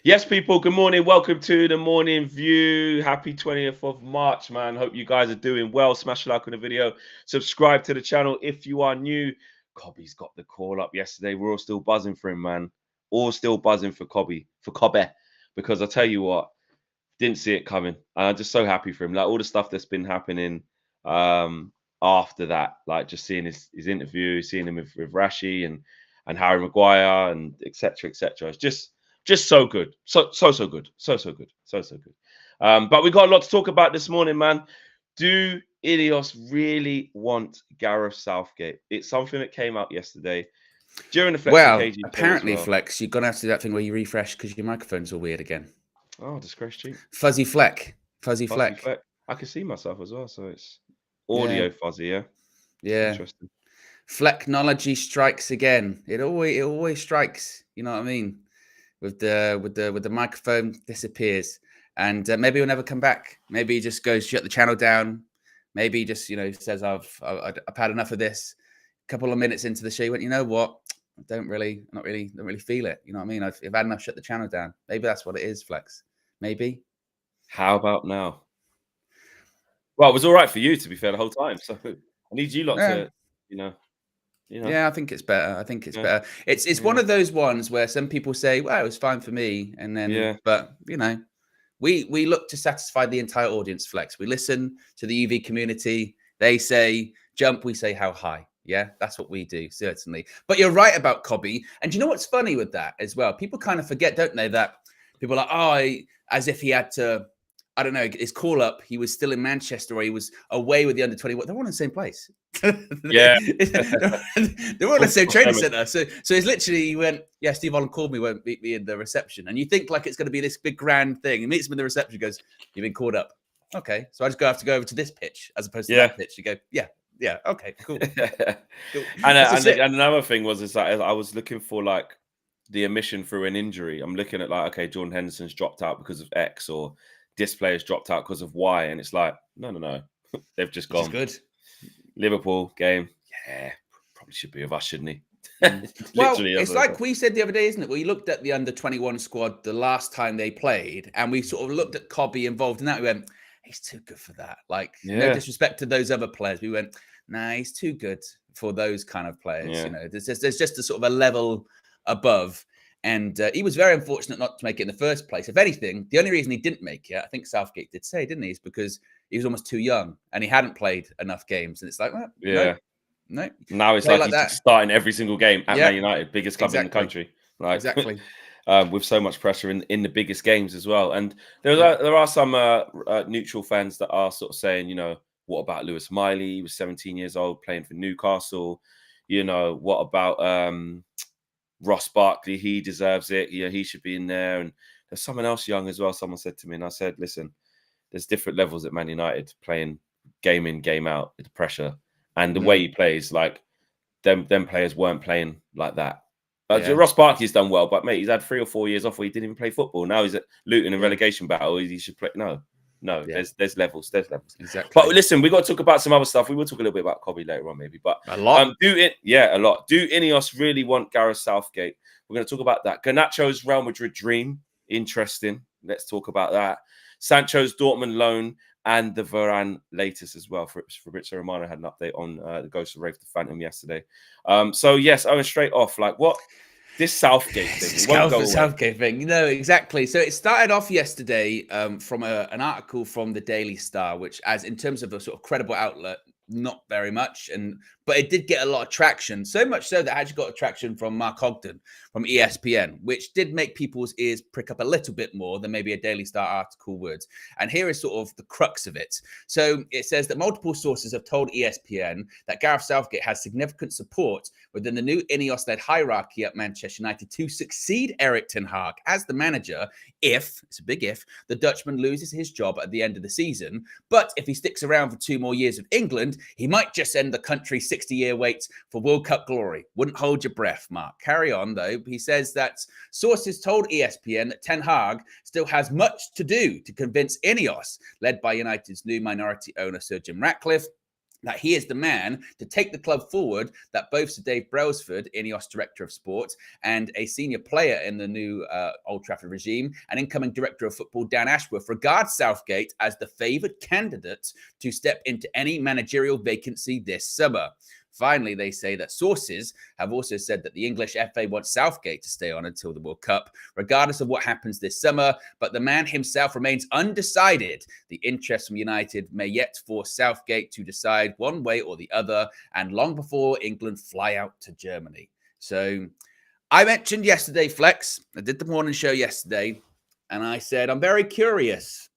Yes, people, good morning. Welcome to the Morning View. Happy 20th of March, man. Hope you guys are doing well. Smash a like on the video. Subscribe to the channel if you are new. Cobby's got the call up yesterday. We're all still buzzing for him, man. All still buzzing for Cobby, because I tell you what, didn't see it coming. I'm just so happy for him. Like all the stuff that's been happening after that, like just seeing his interview, seeing him with Rashi and Harry Maguire and etc. etc. It's just so good. So good. So good. So good. But we got a lot to talk about this morning, man. Do INEOS really want Gareth Southgate? It's something that came out yesterday during the Flex and KG show apparently, as well. Flex, you're going to have to do that thing where you refresh because your microphone's all weird again. Oh, disgrace cheap. Fuzzy fleck. Fuzzy fleck. I can see myself as well, so it's audio fuzzy, yeah? Yeah. Interesting. Flecknology strikes again. It always strikes, you know what I mean? With the microphone disappears. And maybe he'll never come back. Maybe he just goes shut the channel down. Maybe he just, says I've had enough of this. A couple of minutes into the show, he went, you know what? I don't really feel it. You know what I mean? I've had enough, shut the channel down. Maybe that's what it is, Flex. Maybe. How about now? Well, it was all right for you, to be fair, the whole time. So I need you lot to, Yeah, I think it's better. Better. It's one of those ones where some people say, well, it was fine for me. And then, but, we look to satisfy the entire audience, Flex. We listen to the UV community. They say jump, we say how high. Yeah, that's what we do, certainly. But you're right about Cobby. And you know what's funny with that as well? People kind of forget, don't they, that people are like, as if he had to, I don't know, his call up, he was still in Manchester or he was away with the under 21. They're all in the same place. Yeah. They're all in the same training center. So it's literally, he went, yeah, Steve Holland called me, won't meet me in the reception. And you think like it's going to be this big grand thing. He meets him in the reception, goes, you've been called up. Okay. So I just have to go over to this pitch as opposed to that pitch. You go, yeah, okay, cool. Cool. And another thing was that I was looking for like the omission through an injury. I'm looking at like, okay, Jordan Henderson's dropped out because of X or this player's dropped out because of Y. And it's like, no. They've just gone. Good. Liverpool game. Yeah, probably should be with us, shouldn't he? Well, it's like we said the other day, isn't it? We looked at the under 21 squad the last time they played and we sort of looked at Cobby involved in that. We went, he's too good for that. Like, no disrespect to those other players. We went, nah, he's too good for those kind of players. Yeah. There's just a sort of a level above. And he was very unfortunate not to make it in the first place. If anything, the only reason he didn't make it, I think Southgate did say, didn't he, is because he was almost too young and he hadn't played enough games. And it's like, well, no. Now it's like he's starting every single game at Man United, biggest club in the country. Like, exactly. With so much pressure in the biggest games as well. And there are some neutral fans that are sort of saying, what about Lewis Miley? He was 17 years old playing for Newcastle. What about Ross Barkley? He deserves it. He should be in there. And there's someone else young as well. Someone said to me, and I said, listen, there's different levels at Man United playing game in, game out with the pressure. And the way he plays, like them players weren't playing like that. Ross Barkley's done well, but mate, he's had 3 or 4 years off where he didn't even play football. Now he's at Luton in relegation battle. He should play. No. There's levels. Exactly. But listen, we got to talk about some other stuff. We will talk a little bit about Cobby later on, maybe. But a lot. A lot. Do INEOS really want Gareth Southgate? We're going to talk about that. Garnacho's Real Madrid dream. Interesting. Let's talk about that. Sancho's Dortmund loan and the Varane latest as well. Fabrizio Romano had an update on the Ghost of Rafe the Phantom yesterday. So yes, Owen, straight off, like what? This Southgate thing. Southgate thing. Exactly. So it started off yesterday from an article from the Daily Star, which, as in terms of a sort of credible outlet, not very much, but it did get a lot of traction. So much so that I actually got traction from Mark Ogden from ESPN, which did make people's ears prick up a little bit more than maybe a Daily Star article would. And here is sort of the crux of it. So it says that multiple sources have told ESPN that Gareth Southgate has significant support within the new INEOS-led hierarchy at Manchester United to succeed Erik ten Hag as the manager if, it's a big if, the Dutchman loses his job at the end of the season. But if he sticks around for 2 more years with England, he might just end the country 60-year wait for World Cup glory. Wouldn't hold your breath, Mark. Carry on, though. He says that sources told ESPN that Ten Hag still has much to do to convince INEOS, led by United's new minority owner, Sir Jim Ratcliffe, that he is the man to take the club forward, that both Sir Dave Brailsford, INEOS Director of Sport, and a senior player in the new Old Trafford regime, and incoming Director of Football Dan Ashworth, regard Southgate as the favoured candidate to step into any managerial vacancy this summer. Finally, they say that sources have also said that the English FA wants Southgate to stay on until the World Cup, regardless of what happens this summer. But the man himself remains undecided. The interest from United may yet force Southgate to decide one way or the other, and long before England fly out to Germany. So I mentioned yesterday, Flex, I did the morning show yesterday, and I said, I'm very curious.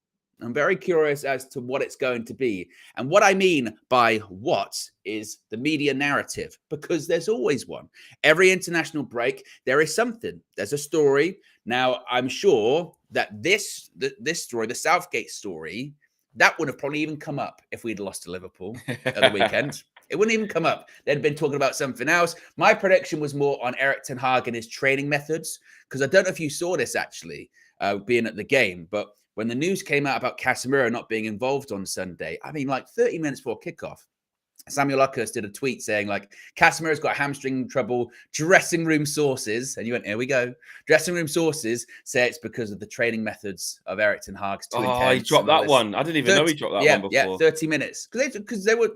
I'm very curious as to what it's going to be. And what I mean by what is the media narrative, because there's always one. Every international break, there is something. There's a story. Now, I'm sure that this story, the Southgate story, that would have probably even come up if we'd lost to Liverpool at the weekend. It wouldn't even come up. They'd been talking about something else. My prediction was more on Erik ten Hag and his training methods, because I don't know if you saw this actually, being at the game, but when the news came out about Casemiro not being involved on Sunday, I mean, like 30 minutes before kickoff, Samuel Luckhurst did a tweet saying, like, Casemiro's got hamstring trouble, dressing room sources, and you went, here we go, dressing room sources say it's because of the training methods of Erik ten Hag's too intense. He dropped that one. I didn't even know he dropped that one before. Yeah, 30 minutes. Because they were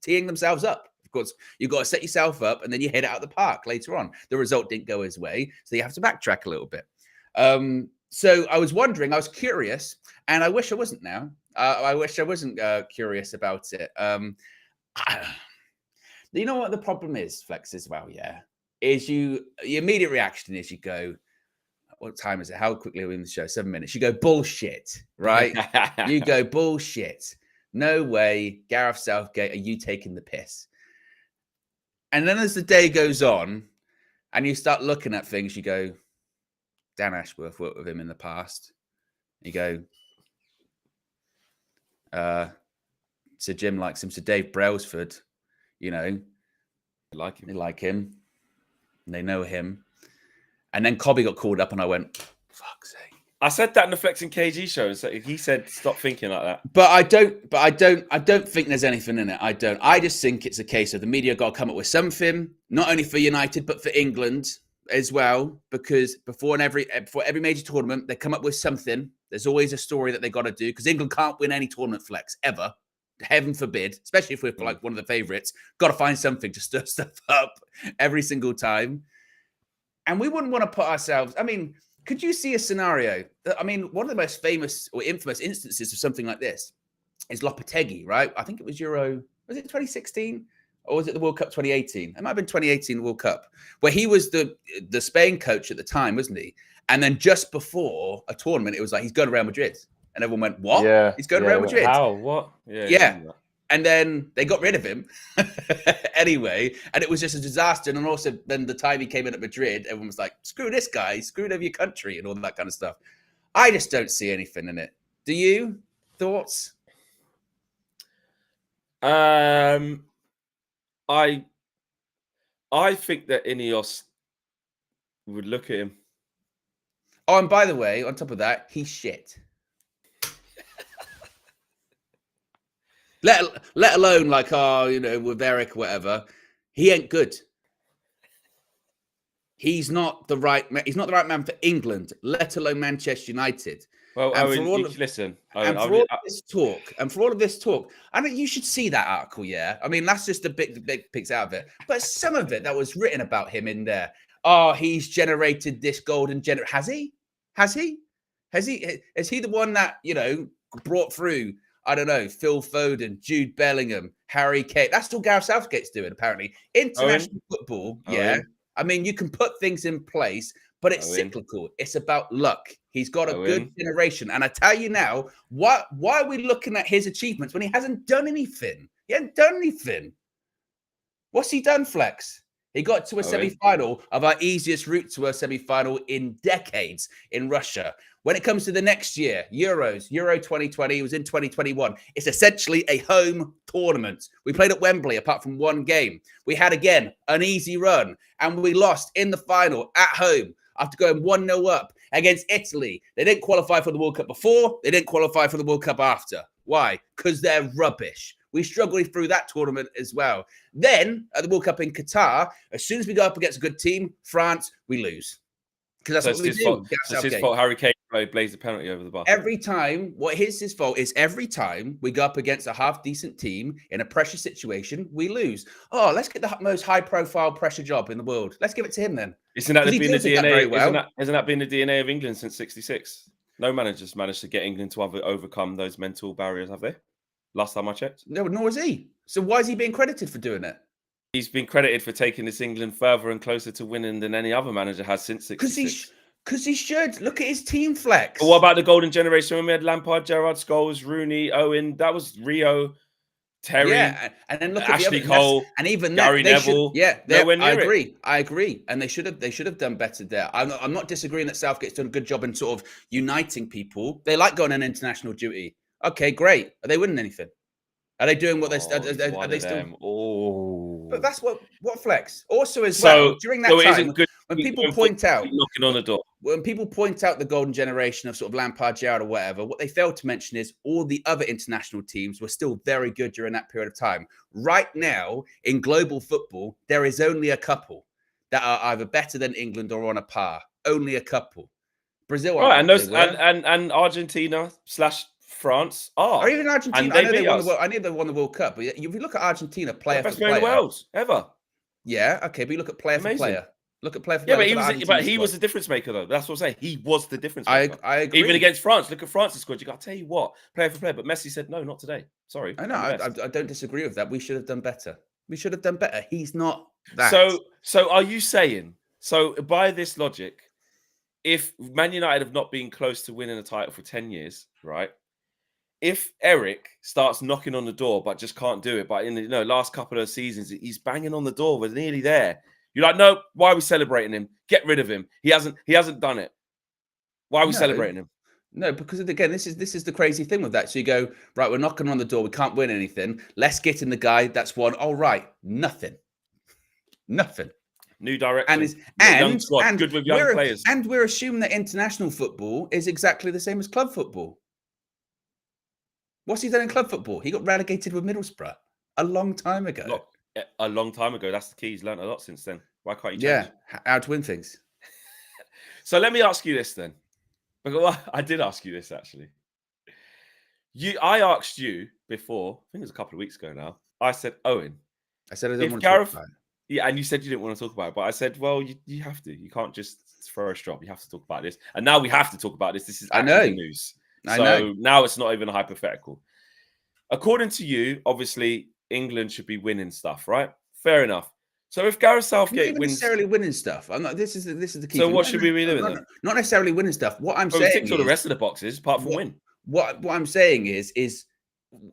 teeing themselves up. Of course, you've got to set yourself up, and then you head out of the park later on. The result didn't go his way, so you have to backtrack a little bit. So I was wondering, I was curious, and I wish I wasn't now. I wish I wasn't curious about it. You know what the problem is, Flex, as well, yeah? Is your immediate reaction is you go, what time is it? How quickly are we in the show? 7 minutes. You go, bullshit, right? You go, bullshit. No way, Gareth Southgate, are you taking the piss? And then as the day goes on, and you start looking at things, you go, Dan Ashworth worked with him in the past. You go, Sir Jim likes him. Sir Dave Brailsford, you know, they like him. And they know him. And then Cobby got called up, and I went, fuck's sake. I said that in the Flex and KG show. So he said, stop thinking like that. But I don't think there's anything in it. I don't. I just think it's a case of the media got to come up with something, not only for United, but for England as well, because before every major tournament, they come up with something. There's always a story that they got to do, because England can't win any tournament, Flex, ever. Heaven forbid, especially if we're like one of the favourites. Got to find something to stir stuff up every single time. And we wouldn't want to put ourselves, I mean, could you see a scenario? I mean, one of the most famous or infamous instances of something like this is Lopetegui, right? I think it was was it 2016? Or was it the World Cup 2018? It might have been 2018 World Cup, where he was the Spain coach at the time, wasn't he? And then just before a tournament, it was like, he's going to Real Madrid. And everyone went, what? Yeah, he's going to Real Madrid? How? What? Yeah. And then they got rid of him anyway. And it was just a disaster. And then also, then the time he came in at Madrid, everyone was like, screw this guy, screwed over your country and all that kind of stuff. I just don't see anything in it. Do you? Thoughts? I think that INEOS would look at him. Oh, and by the way, on top of that, he's shit. let alone like, oh, you know, with Eric or whatever, he ain't good. He's not the right man. He's not the right man for England, let alone Manchester United. Well, and Owen, for all of this talk, I mean, you should see that article. Yeah, I mean, that's just the big pics out of it. But some of it that was written about him in there. Oh, he's generated this golden generation. Has he? Is he the one that, you know, brought through, I don't know, Phil Foden, Jude Bellingham, Harry Kane? That's all Gareth Southgate's doing, apparently. International football, yeah. I mean, you can put things in place, but it's cyclical. It's about luck. He's got a good generation. And I tell you now, why are we looking at his achievements when he hasn't done anything? He hasn't done anything. What's he done, Flex? He got to a semi-final of our easiest route to a semi-final in decades in Russia. When it comes to the next year, Euro 2020, it was in 2021. It's essentially a home tournament. We played at Wembley apart from one game. We had, again, an easy run, and we lost in the final at home after going 1-0 up against Italy. They didn't qualify for the World Cup before. They didn't qualify for the World Cup after. Why? Because they're rubbish. We struggled through that tournament as well. Then at the World Cup in Qatar, as soon as we go up against a good team, France, we lose. Because that's what we do. So it's his fault. Harry Kane blazed the penalty over the bar. Every time, what is his fault is every time we go up against a half-decent team in a pressure situation, we lose. Oh, let's get the most high-profile pressure job in the world. Let's give it to him then. Isn't that been the DNA? Isn't that been the DNA of England since '66? No managers managed to get England to overcome those mental barriers, have they? Last time I checked. No, nor is he. So why is he being credited for doing it? He's been credited for taking this England further and closer to winning than any other manager has since '66. Because he should. Look at his team flex. But what about the golden generation when we had Lampard, Gerrard, Scholes, Rooney, Owen? That was Rio, Terry. Yeah, and then look at Ashley the Cole, and even Gary Neville. I agree. And they should have done better there. I'm not disagreeing that Southgate's done a good job in sort of uniting people. They like going on international duty. Okay, great. Are they winning anything? Are they doing what they're are they still? Oh, but that's what flex. Also, as well, during that time, when people point out knocking on the door, when people point out the golden generation of sort of Lampard, Gerrard, or whatever, what they fail to mention is all the other international teams were still very good during that period of time. Right now, in global football, there is only a couple that are either better than England or on a par. Only a couple. Brazil, right? And those and Argentina / France or even Argentina. I know they won the World Cup. But if you look at Argentina, player for player, best player in the world ever. Yeah, okay, but you look at player for player. Look at player for player. Yeah, but he was the difference maker, though. That's what I'm saying. He was the difference maker. I agree. Even against France, look at France's squad. You got to tell you what, player for player. But Messi said, no, not today. Sorry. I know. I don't disagree with that. We should have done better. We should have done better. He's not that. So are you saying? So by this logic, if Man United have not been close to winning a title for 10 years, right? If Eric starts knocking on the door but just can't do it, but in the last couple of seasons he's banging on the door, we're nearly there. You're like, no, why are we celebrating him? Get rid of him. He hasn't done it. Why are we celebrating him? No, because again, this is the crazy thing with that. So you go, right, we're knocking on the door, we can't win anything. Let's get in the guy that's won. All right, nothing. New direction. And squad, good with young players. And we're assuming that international football is exactly the same as club football. What's he done in club football? He got relegated with Middlesbrough a long time ago. A long time ago. That's the key. He's learned a lot since then. Why can't you change? Yeah, how to win things. So let me ask you this then. Because I did ask you this actually. I asked you before, I think it was a couple of weeks ago now. I said, Owen. I said I didn't want to talk about it. Yeah, and you said you didn't want to talk about it. But I said, well, you have to. You can't just throw a strop. You have to talk about this. And now we have to talk about this. This is actually news. So now it's not even a hypothetical. According to you, obviously, England should be winning stuff, right? Fair enough. So if Gareth Southgate wins, necessarily winning stuff. I'm not. This is the key. So what should we be doing then? Not necessarily winning stuff. What I'm saying is, all the rest of the boxes apart from win. What I'm saying is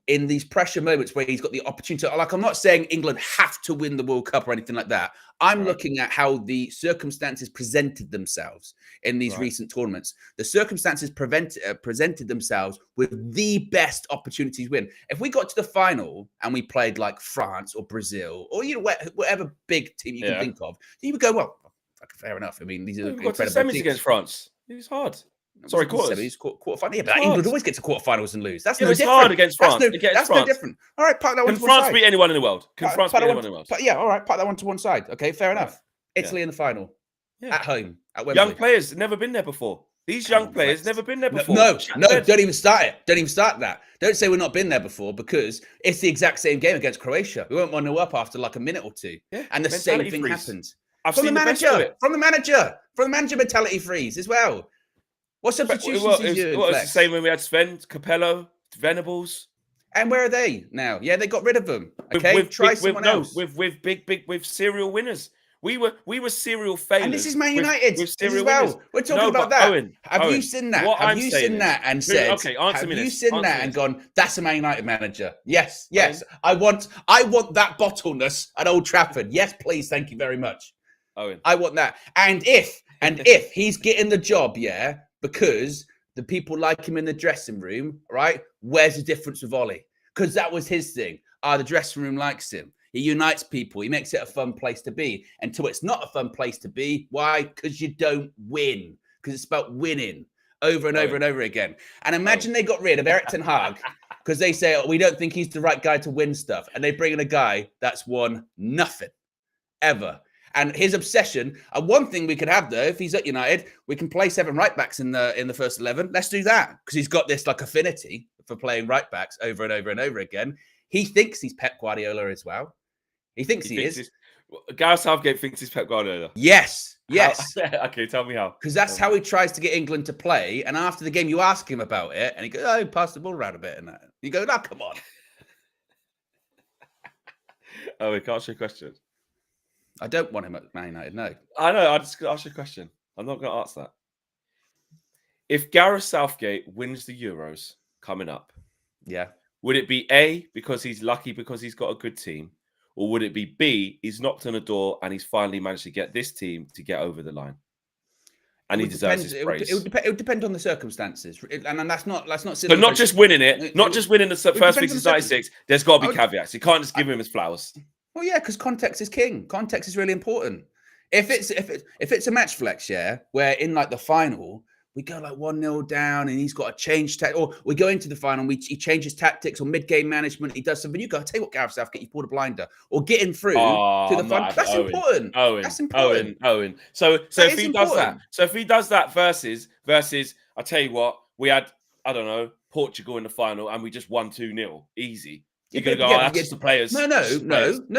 in these pressure moments where he's got the opportunity. Like, I'm not saying England have to win the World Cup or anything like that. I'm looking at how the circumstances presented themselves in these recent tournaments. The circumstances presented themselves with the best opportunities win. If we got to the final and we played like France or Brazil or whatever big team you can think of, you would go, well, fair enough. I mean, these are incredible semis against France. It was hard. Sorry, quarters. Quarterfinal. Yeah, but England always get to quarterfinals and lose. That's no it's different. hard against France. That's no different. All right, park that one to one side. Can France beat anyone in the world? Can France beat anyone in the world? Yeah, all right, park that one to one side. Okay, fair enough. Italy in the final. At home. At Wembley. Young players never been there before. These young players never been there before. No, don't even start it. Don't even start that. Don't say we're not been there before because it's the exact same game against Croatia. We went 1-0 up after like a minute or two. Yeah, and the same thing happens. From the manager mentality freeze as well. What substitutions did you do? It's the same when we had Sven, Capello, Venables. And where are they now? Yeah, they got rid of them. Okay, try someone else. With serial winners. We were serial failures. And this is Man United with serial winners. We're talking about that. Owen, have you seen that? Have you seen that and said? Okay, answer me this. Have you seen that and gone? That's a Man United manager. Yes. I want that bottleness at Old Trafford. Yes, please. Thank you very much. Owen, I want that. And if he's getting the job, because the people like him in the dressing room, right? Where's the difference with Ollie? Because that was his thing. The dressing room likes him. He unites people. He makes it a fun place to be. Until it's not a fun place to be. Why? Because you don't win. because it's about winning over and over and over again. And imagine they got rid of Erik ten Hag because they say, we don't think he's the right guy to win stuff. And they bring in a guy that's won nothing ever. And his obsession, and one thing we could have though, if he's at United, we can play 7 right backs in the first 11. Let's do that because he's got this like affinity for playing right backs over and over and over again. He thinks he's Pep Guardiola as well. He thinks he is. Gareth Southgate thinks he's Pep Guardiola. Yes. Okay, tell me how. Because that's how he tries to get England to play. And after the game, you ask him about it, and he goes, "Oh, pass the ball around a bit," and that. You go, "No, come on." Oh, we can't ask you a question. I don't want him at Man United. No, I know. I just ask you a question. I'm not going to ask that. If Gareth Southgate wins the Euros coming up, yeah, would it be A, because he's lucky because he's got a good team? Or would it be B, he's knocked on a door and he's finally managed to get this team to get over the line? And he deserves his praise. It would depend on the circumstances. And that's not But not just winning it, not just winning the first week of 96. There's got to be caveats. You can't just give him his flowers. Well, yeah, because context is king. Context is really important. If it's a match flex, yeah, where in like the final, we go like 1-0 down and he's got to change or we go into the final and he changes tactics or mid-game management, he does something. You go, tell you what, Gareth Southgate, you pulled a blinder or getting through to the final. That's important. That's important. Owen. So if he does that, versus, I tell you what, we had, I don't know, Portugal in the final and we just won 2-0. Easy. You're going to go, that's just the players. No.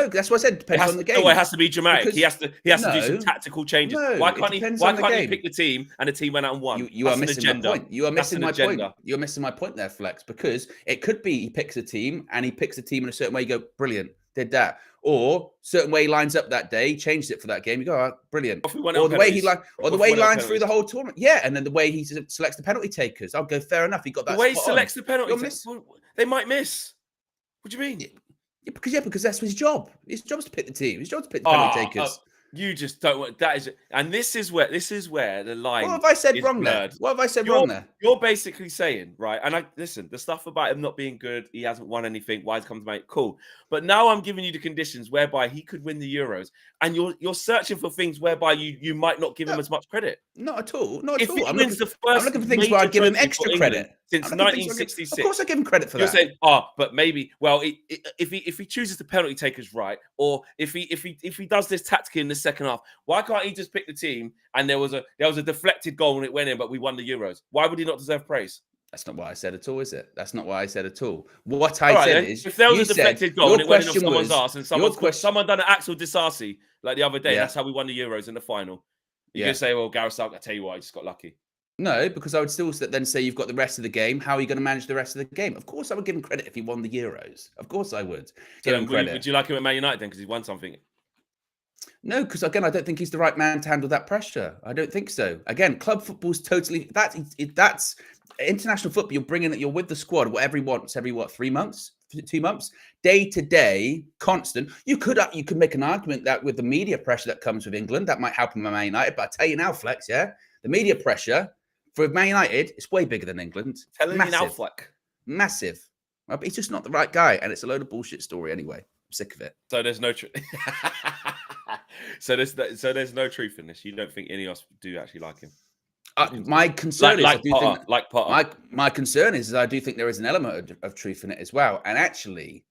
That's what I said. Depends on the game. No, it has to be dramatic. He has to do some tactical changes. Why can't he pick the team and the team went out and won? You are missing my point. You are missing my point. You're missing my point there, Flex, because it could be he picks a team and he picks a team in a certain way. You go, brilliant, did that. Or certain way he lines up that day, he changed it for that game. You go, oh, brilliant. Or the way he lines through the whole tournament. Yeah, and then the way he selects the penalty takers. I'll go, fair enough. He got that. The way he selects the penalty takers, they might miss. What do you mean? Yeah, because that's his job. His job is to pick the team. His job is to pick the penalty takers. You just don't want that. This is where the line. What have I said wrong there? What have I said wrong there? You're basically saying, right? And listen, the stuff about him not being good, he hasn't won anything. Why has he come to make cool? But now I'm giving you the conditions whereby he could win the Euros, and you're searching for things whereby you might not give him as much credit. Not at all. I'm looking for things where I'd give him extra credit since 1966. Of course, I give him credit for that. You're saying, but maybe. Well, if he chooses the penalty takers right, or if he does this tactically in the second half, why can't he just pick the team? And there was a deflected goal and it went in, but we won the Euros. Why would he not deserve praise? That's not what I said at all, is it? That's not what I said at all. What I said is, if there was a deflected goal and it went in off someone's ass and someone done an Axel Disasi like the other day, that's how we won the Euros in the final. You can say, well, Gareth Southgate, I tell you what, I just got lucky. No, because I would still then say you've got the rest of the game. How are you going to manage the rest of the game? Of course, I would give him credit if he won the Euros. Of course, I would give him credit. Would you like him at Man United then because he won something? No, because again, I don't think he's the right man to handle that pressure. I don't think so. Again, club football's totally that's international football. You're with the squad, whatever he wants, every 3 months, 2 months, day to day, constant. You could make an argument that with the media pressure that comes with England, that might help him at Man United. But I tell you now, Flex, the media pressure for Man United is way bigger than England. Telling me now, Fleck. Massive. But he's just not the right guy, and it's a load of bullshit story anyway. I'm sick of it. So there's no truth. So there's no truth in this. You don't think INEOS do actually like him? My concern Potter. My concern is I do think there is an element of truth in it as well. And actually,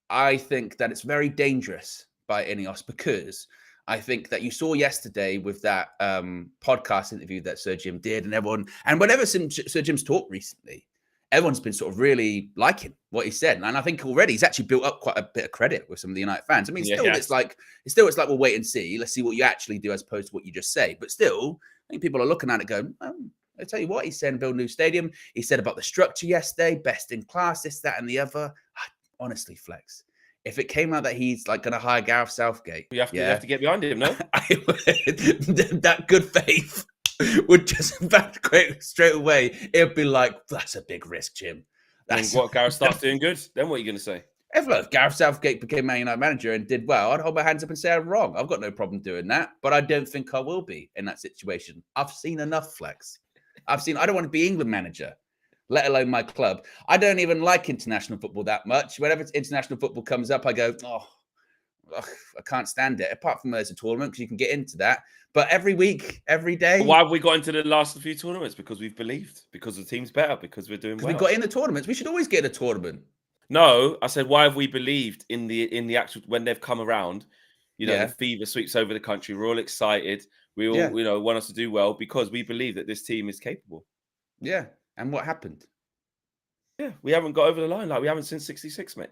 I think that it's very dangerous by INEOS because I think that you saw yesterday with that podcast interview that Sir Jim did, and whenever Sir Jim's talked recently, everyone's been sort of really liking what he said. And I think already he's actually built up quite a bit of credit with some of the United fans. I mean, it's like, we'll wait and see. Let's see what you actually do as opposed to what you just say. But still, I think people are looking at it going, I tell you what, he said, build a new stadium. He said about the structure yesterday, best in class, this, that, and the other. Honestly, Flex, if it came out that he's like going to hire Gareth Southgate, you have to get behind him, no? That good faith would just evacuate straight away. It'd be like, that's a big risk, Jim. That's what Gareth starts doing good. Then what are you going to say? If Gareth Southgate became Man United manager and did well, I'd hold my hands up and say I'm wrong. I've got no problem doing that, but I don't think I will be in that situation. I've seen enough, Flex. I don't want to be England manager, let alone my club. I don't even like international football that much. Whenever international football comes up, I go, I can't stand it. Apart from there's a tournament because you can get into that. But every week, every day. Why have we got into the last few tournaments? Because we've believed. Because the team's better. Because we're doing well. We got in the tournaments. We should always get in a tournament. No, I said, why have we believed in the actual when they've come around? You know, the fever sweeps over the country. We're all excited. We all, want us to do well because we believe that this team is capable. Yeah. And what happened? Yeah, we haven't got over the line like we haven't since '66, mate.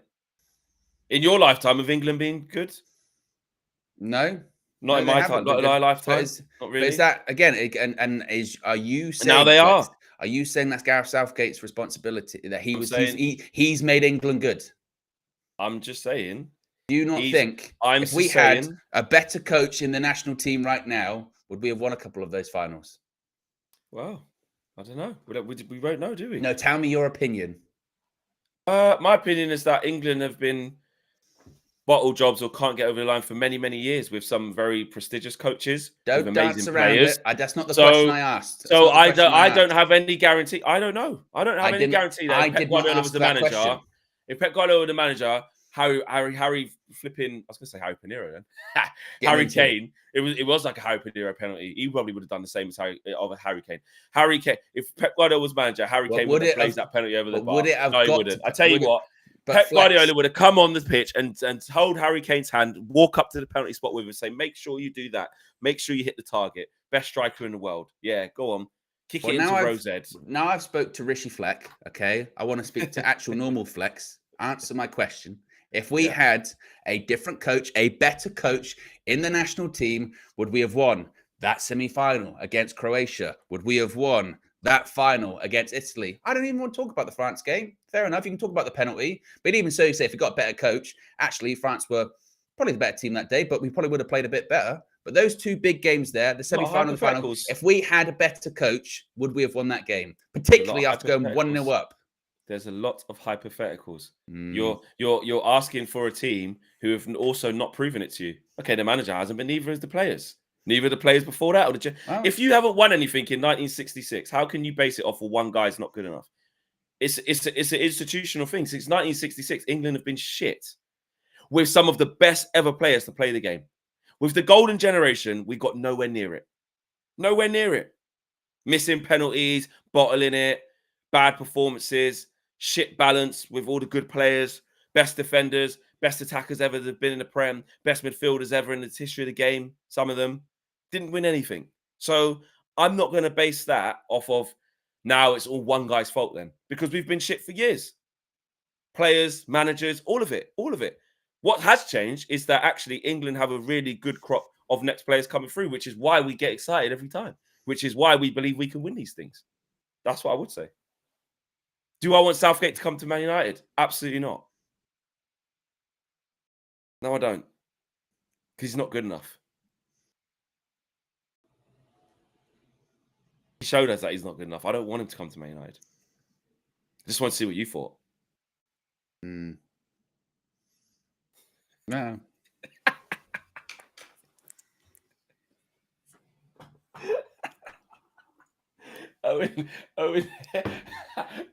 In your lifetime of England being good? No. Not in my time, not in our lifetime. Not really. But is that again? Are you saying now they are? Are you saying that's Gareth Southgate's responsibility that he's made England good? I'm just saying. Do you not think if we had a better coach in the national team right now, would we have won a couple of those finals? Well, I don't know. We won't know, do we? No, tell me your opinion. My opinion is that England have been bottle jobs or can't get over the line for many, many years with some very prestigious coaches. Don't with dance amazing around players. it. That's not the question I asked. So I don't have any guarantee. I don't know. I don't have any guarantee that if Pep Guardiola was the manager. If Pep Guardiola was the manager, Harry flipping, I was going to say Harry Pinero then. Harry Kane. It was like a Harry Pinero penalty. He probably would have done the same as Harry Kane. Harry Kane. If Pep Guardiola was manager, Harry Kane would have played that penalty over the bar. No, he wouldn't. I tell you what. Pep Guardiola would have come on the pitch and hold Harry Kane's hand, walk up to the penalty spot with him, and say, "Make sure you do that. Make sure you hit the target. Best striker in the world. Yeah, go on, kick it into Rose Ed." Now I've spoke to Rishi Fleck. Okay, I want to speak to actual normal Flex. Answer my question. If we had a different coach, a better coach in the national team, would we have won that semi-final against Croatia? Would we have won that final against Italy? I don't even want to talk about the France game. Fair enough. You can talk about the penalty. But even so, you say if we got a better coach, actually, France were probably the better team that day, but we probably would have played a bit better. But those two big games there, the semi-final and the final, if we had a better coach, would we have won that game? Particularly after going 1-0 up. There's a lot of hypotheticals. You're asking for a team who have also not proven it to you. Okay, the manager hasn't, but neither has the players. Neither of the players before that. If you haven't won anything in 1966, how can you base it off of one guy's not good enough? It's an institutional thing. Since 1966, England have been shit with some of the best ever players to play the game. With the golden generation, we got nowhere near it. Nowhere near it. Missing penalties, bottling it, bad performances, shit balance with all the good players, best defenders, best attackers ever that have been in the Prem, best midfielders ever in the history of the game. Some of them didn't win anything. So I'm not going to base that off of now it's all one guy's fault then, because we've been shit for years. Players, managers, all of it. What has changed is that actually England have a really good crop of next players coming through, which is why we get excited every time, which is why we believe we can win these things. That's what I would say. Do I want Southgate to come to Man United? Absolutely not. No, I don't. Because he's not good enough. He showed us that he's not good enough. I don't want him to come to Man United. I just want to see what you thought. No.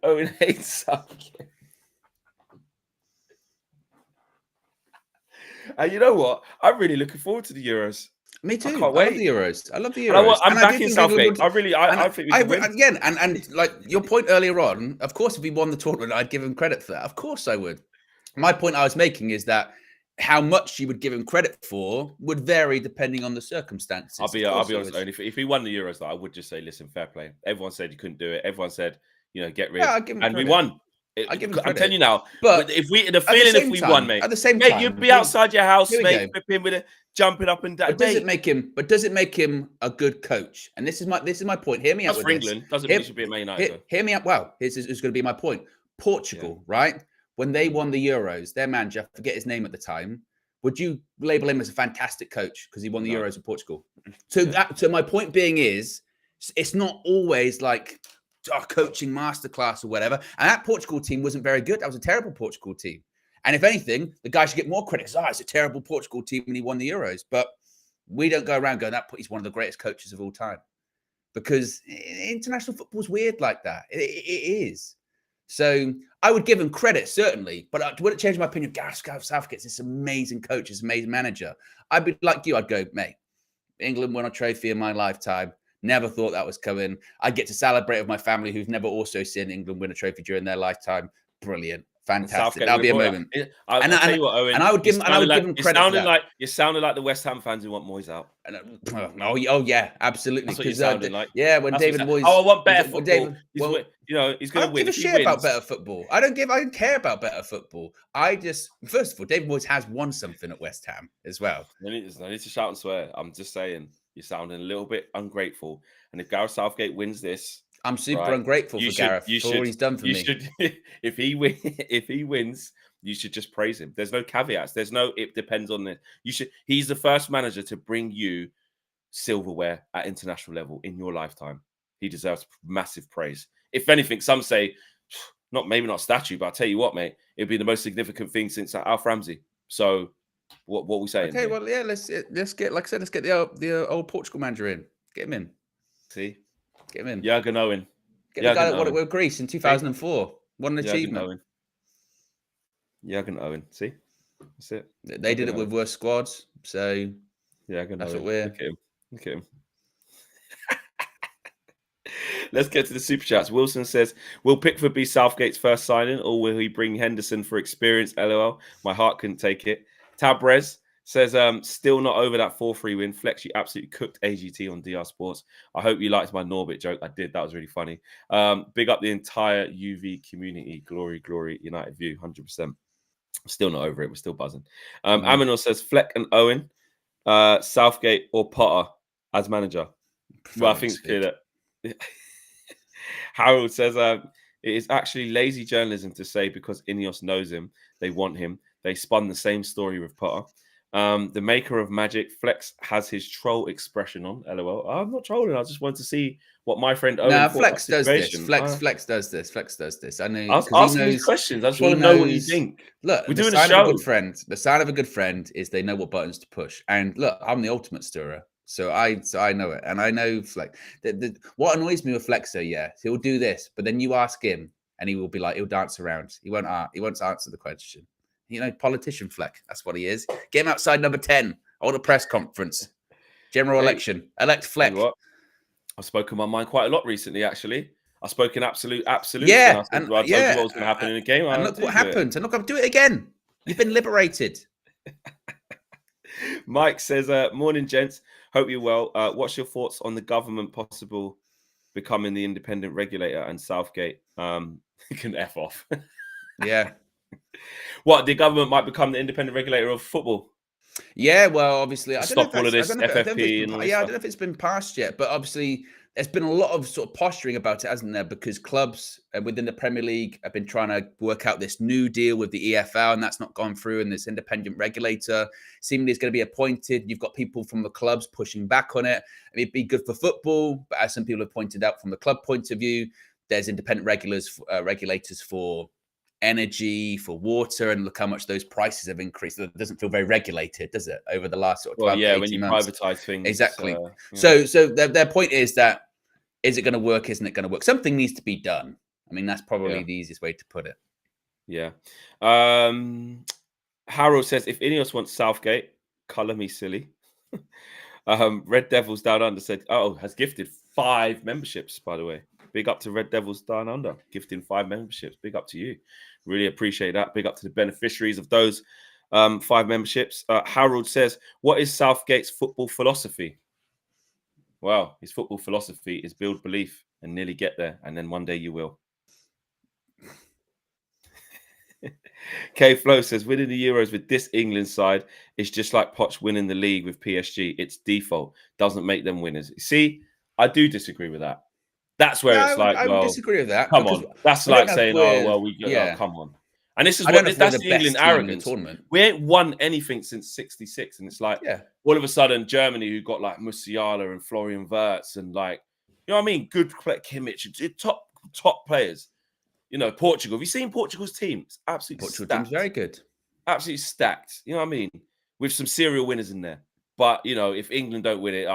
Owen hates Southgate. And you know what? I'm really looking forward to the Euros. Me too. I can't wait. Love the Euros. I love the Euros. I'm backing Southgate. I think we can win. Again, and like your point earlier on, of course, if we won the tournament, I'd give him credit for that. Of course I would. My point I was making is that how much you would give him credit for would vary depending on the circumstances. I'll be honest, Owen. If he won the Euros, though, I would just say, listen, fair play. Everyone said you couldn't do it. Everyone said, get rid. Yeah, and we won. I'm telling you now. But if we won, mate. At the same time, you'd be outside your house, mate, flipping with it, jumping up and down. But does it make him a good coach? And this is my point. Hear me out. That's for England. Doesn't mean he should be at Man United. Hear me out. Well, this is going to be my point. Portugal, right? When they won the Euros, their manager, I forget his name at the time, would you label him as a fantastic coach because he won the Euros in Portugal? So my point being is, it's not always like a coaching masterclass or whatever. And that Portugal team wasn't very good. That was a terrible Portugal team. And if anything, the guy should get more credit. It's a terrible Portugal team when he won the Euros. But we don't go around going, he's one of the greatest coaches of all time. Because international football is weird like that. It is. So I would give him credit, certainly, but would it change my opinion? Gareth Southgate's this amazing coach, this amazing manager. I'd be like you. I'd go, mate, England won a trophy in my lifetime. Never thought that was coming. I get to celebrate with my family who've never also seen England win a trophy during their lifetime. Brilliant. Fantastic. That'll be a moment. I'll tell you what, Owen. And I would give him credit for that. You're sounding like the West Ham fans who want Moyes out. Oh yeah, absolutely. That's what you're sounding like. Yeah, when David Moyes. I want better football. He's going to win. I don't give a shit about better football. I don't care about better football. First of all, David Moyes has won something at West Ham as well. No need to shout and swear. I'm just saying you're sounding a little bit ungrateful. And if Gareth Southgate wins this, I'm super ungrateful for Gareth for all he's done for me. If he wins, you should just praise him. There's no caveats. There's no it depends on this. He's the first manager to bring you silverware at international level in your lifetime. He deserves massive praise. If anything, some say maybe not statue, but I'll tell you what, mate, it'd be the most significant thing since Alf Ramsey. So what we saying? Okay, well, yeah, let's get, like I said, let's get the old Portugal manager in. Get him in. See? Get him in. Jurgen Owen. Get the guy that won it with Greece in 2004. What an achievement. Jurgen Owen. See? That's it. They did it with worse squads. So that's what we're. Look at him. Let's get to the super chats. Wilson says, will Pickford be Southgate's first signing or will he bring Henderson for experience? LOL. My heart couldn't take it. Tabrez says, still not over that 4-3 win. Flex, you absolutely cooked AGT on DR Sports. I hope you liked my Norbit joke. I did. That was really funny. Big up the entire UV community. Glory, glory, United View, 100%. I'm still not over it. We're still buzzing. Aminor says, Fleck and Owen, Southgate or Potter as manager. Well, I think it's clear that... Harold says, it is actually lazy journalism to say because INEOS knows him, they want him. They spun the same story with Potter. The maker of magic, Flex, has his troll expression on. LOL. I'm not trolling. I just wanted to see what my friend Owen thought. Flex does this. Flex does this. Flex does this. I know. I was asking these questions. I just want to know what you think. Look, we're doing a show. The sign of a good friend is they know what buttons to push. And look, I'm the ultimate stirrer. So I know it, and I know Flex. What annoys me with Flexer, he'll do this, but then you ask him, and he will be like, he'll dance around. He won't answer the question. You know, politician Fleck. That's what he is. Get him outside number 10. Hold a press conference. General election. Elect Fleck. You know what? I've spoken my mind quite a lot recently. Actually, I've spoken absolute. Yeah, I told you what was going to happen in the game. And look what happened. And look, I'll do it again. You've been liberated. Mike says, morning, gents. Hope you're well. What's your thoughts on the government possible becoming the independent regulator and Southgate can F off? Yeah. What, the government might become the independent regulator of football? Yeah, well, obviously, I stop all of this FFP. I don't know if it's been passed yet, but obviously, there's been a lot of sort of posturing about it, hasn't there? Because clubs within the Premier League have been trying to work out this new deal with the EFL, and that's not gone through. And this independent regulator seemingly is going to be appointed. You've got people from the clubs pushing back on it. It'd be good for football, but as some people have pointed out from the club point of view, there's independent regulators for energy, for water, and look how much those prices have increased. It doesn't feel very regulated, does it, over the last sort of 12 to 18 when you months. privatize things. Exactly. So their point is that, is it going to work? Isn't it going to work? Something needs to be done. I mean, that's probably the easiest way to put it. Yeah. Harold says, if INEOS wants Southgate, colour me silly. Red Devils Down Under said, has gifted 5 memberships, by the way. Big up to Red Devils Down Under, gifting 5 memberships. Big up to you. Really appreciate that. Big up to the beneficiaries of those 5 memberships. Harold says, what is Southgate's football philosophy? Well, his football philosophy is build belief and nearly get there. And then one day you will. K Flo says, winning the Euros with this England side is just like Poch winning the league with PSG. It's default. Doesn't make them winners. See, I do disagree with that. That's where I would disagree with that. Come on. That's like saying, come on. And this is that's the England arrogance. We ain't won anything since '66. And it's like, all of a sudden, Germany, who got like Musiala and Florian Wirtz and like, you know what I mean? Good Kimmich, top players. You know, Portugal. Have you seen Portugal's team? It's absolutely Portugal stacked. team's very good. Absolutely stacked. You know what I mean? With some serial winners in there. But, you know, if England don't win it,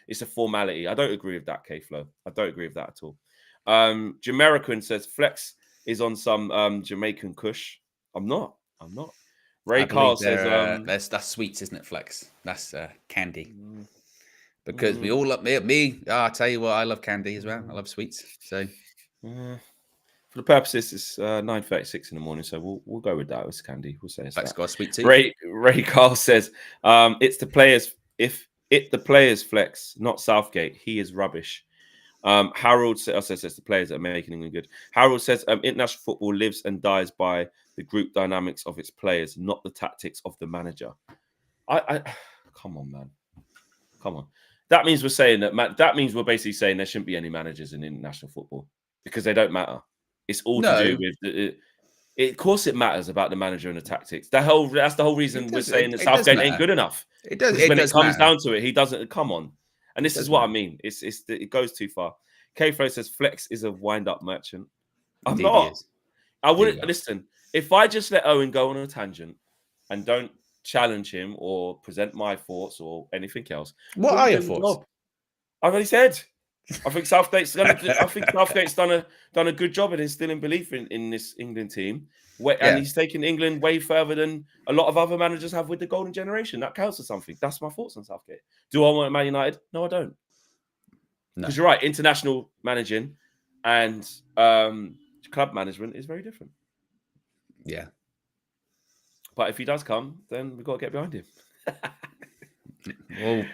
it's a formality. I don't agree with that, K-Flow. I don't agree with that at all. Jamerican says, Flex is on some Jamaican kush. I'm not. Ray I Carl believe says that's sweets, isn't it, Flex? That's candy. mm, Because we all love me. I'll tell you what, I love candy as well. I love sweets. So for the purposes, it's 9:36 in the morning, so we'll go with that. It's candy. We'll say it's Flex that. got a sweet tooth. Ray Carl says it's the players. If the players Flex, not Southgate, he is rubbish. Harold says the players that are making England good. Harold says international football lives and dies by the group dynamics of its players, not the tactics of the manager. I come on, man. Come on. That means we're saying that means we're basically saying there shouldn't be any managers in international football because they don't matter. It's all to do with of course it matters about the manager and the tactics. That's the whole reason we're saying that Southgate ain't good enough. It does. Because when it comes matter. down to it, he doesn't come on. And this is what I mean. It goes too far. K-Flo says Flex is a wind-up merchant. I'm Indeed not. I wouldn't Indeed. listen. If I just let Owen go on a tangent and don't challenge him or present my thoughts or anything else, what are your thoughts? I've already said. I think Southgate's done a good job in instilling belief in this England team, and he's taken England way further than a lot of other managers have with the golden generation. That counts for something. That's my thoughts on Southgate. Do I want Man United? No, I don't. Because you're right, international managing and club management is very different. Yeah. But if he does come, then we've got to get behind him. Well,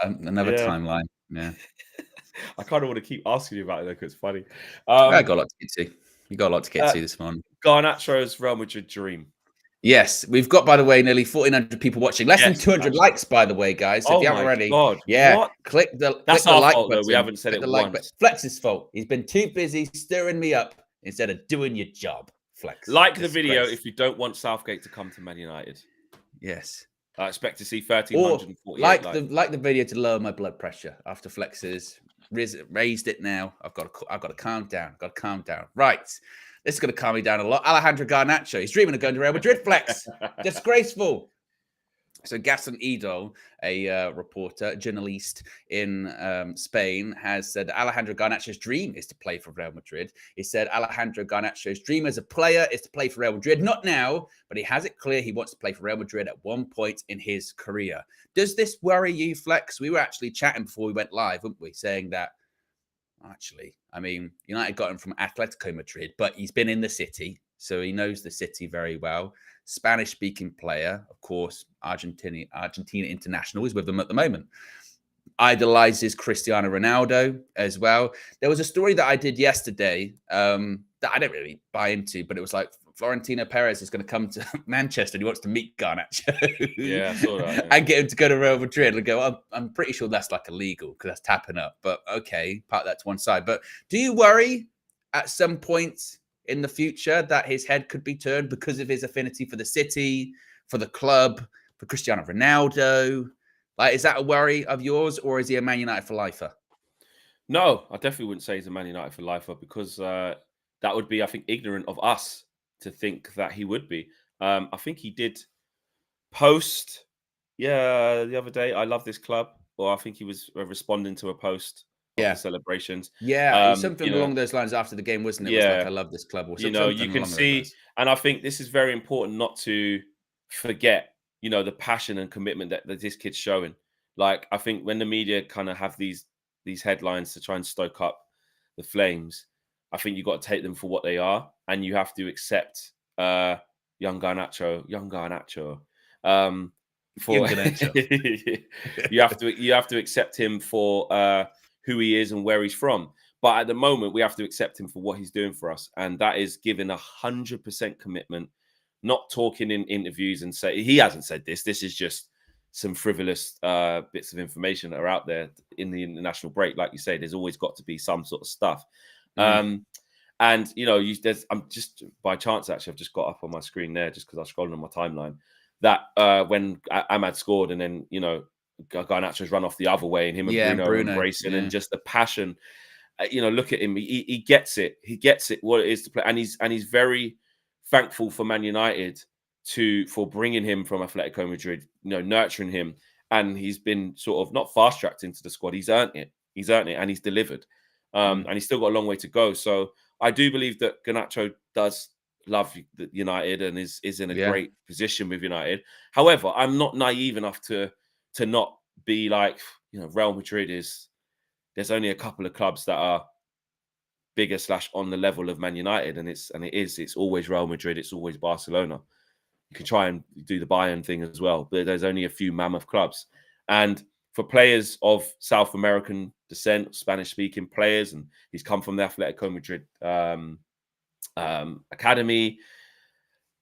another timeline. Yeah. I kind of want to keep asking you about it though, because it's funny. I got a lot to get to. You got a lot to get to this morning. Garnacho's Real Madrid dream. Yes, we've got, by the way, nearly 1,400 people watching. Less than 200 likes, by the way, guys. So if you haven't already, click the like button. Though. We haven't said it once. Flex's fault. He's been too busy stirring me up instead of doing your job. Flex. Like the video if you don't want Southgate to come to Man United. Yes. I expect to see 1,348 like the video to lower my blood pressure after Flex's raised it now. I've got to calm down. Right. This is going to calm me down a lot. Alejandro Garnacho. He's dreaming of going to Real Madrid, Flex. Disgraceful. So Gaston Idol, a reporter, journalist in Spain, has said Alejandro Garnacho's dream is to play for Real Madrid. He said Alejandro Garnacho's dream as a player is to play for Real Madrid. Not now, but he has it clear he wants to play for Real Madrid at one point in his career. Does this worry you, Flex? We were actually chatting before we went live, weren't we? Saying that, actually, I mean, United got him from Atletico Madrid, but he's been in the city, so he knows the city very well. Spanish-speaking player, of course, Argentina international is with them at the moment. Idolizes Cristiano Ronaldo as well. There was a story that I did yesterday that I don't really buy into, but it was like Florentino Perez is going to come to Manchester and he wants to meet Garnacho. Yeah, I saw that. Yeah. And get him to go to Real Madrid and go, I'm pretty sure that's like illegal because that's tapping up. But okay, park that to one side. But do you worry at some point in the future that his head could be turned because of his affinity for the city, for the club, for Cristiano Ronaldo? Like, is that a worry of yours, or is he a Man United for lifer? No, I definitely wouldn't say he's a Man United for lifer because that would be, I think, ignorant of us to think that he would be. I think he did post, the other day, I love this club, or I think he was responding to a post. The celebrations. Yeah, something along those lines after the game, wasn't it? Yeah. It was like, I love this club. Or something you can see, and I think this is very important not to forget, the passion and commitment that this kid's showing. Like, I think when the media kind of have these headlines to try and stoke up the flames, I think you got to take them for what they are, and you have to accept young Garnacho. You have to accept him for who he is and where he's from. But at the moment, we have to accept him for what he's doing for us. And that is giving 100% commitment, not talking in interviews and say, he hasn't said this. This is just some frivolous bits of information that are out there in the international break. Like you say, there's always got to be some sort of stuff. And, I'm just by chance, actually, I've just got up on my screen there just because I was scrolling on my timeline that when Ahmad scored and then, Garnacho's run off the other way and him and Bruno embracing and just the passion. Look at him. He gets it. He gets it what it is to play, and he's very thankful for Man United for bringing him from Atletico Madrid. Nurturing him, and he's been sort of not fast tracked into the squad. He's earned it. And he's delivered. And he's still got a long way to go. So I do believe that Garnacho does love United and is in a great position with United. However, I'm not naive enough to not be like, Real Madrid is. There's only a couple of clubs that are bigger / on the level of Man United, and it's always Real Madrid, it's always Barcelona. You can try and do the Bayern thing as well, but there's only a few mammoth clubs. And for players of South American descent, Spanish-speaking players, and he's come from the Atletico Madrid academy,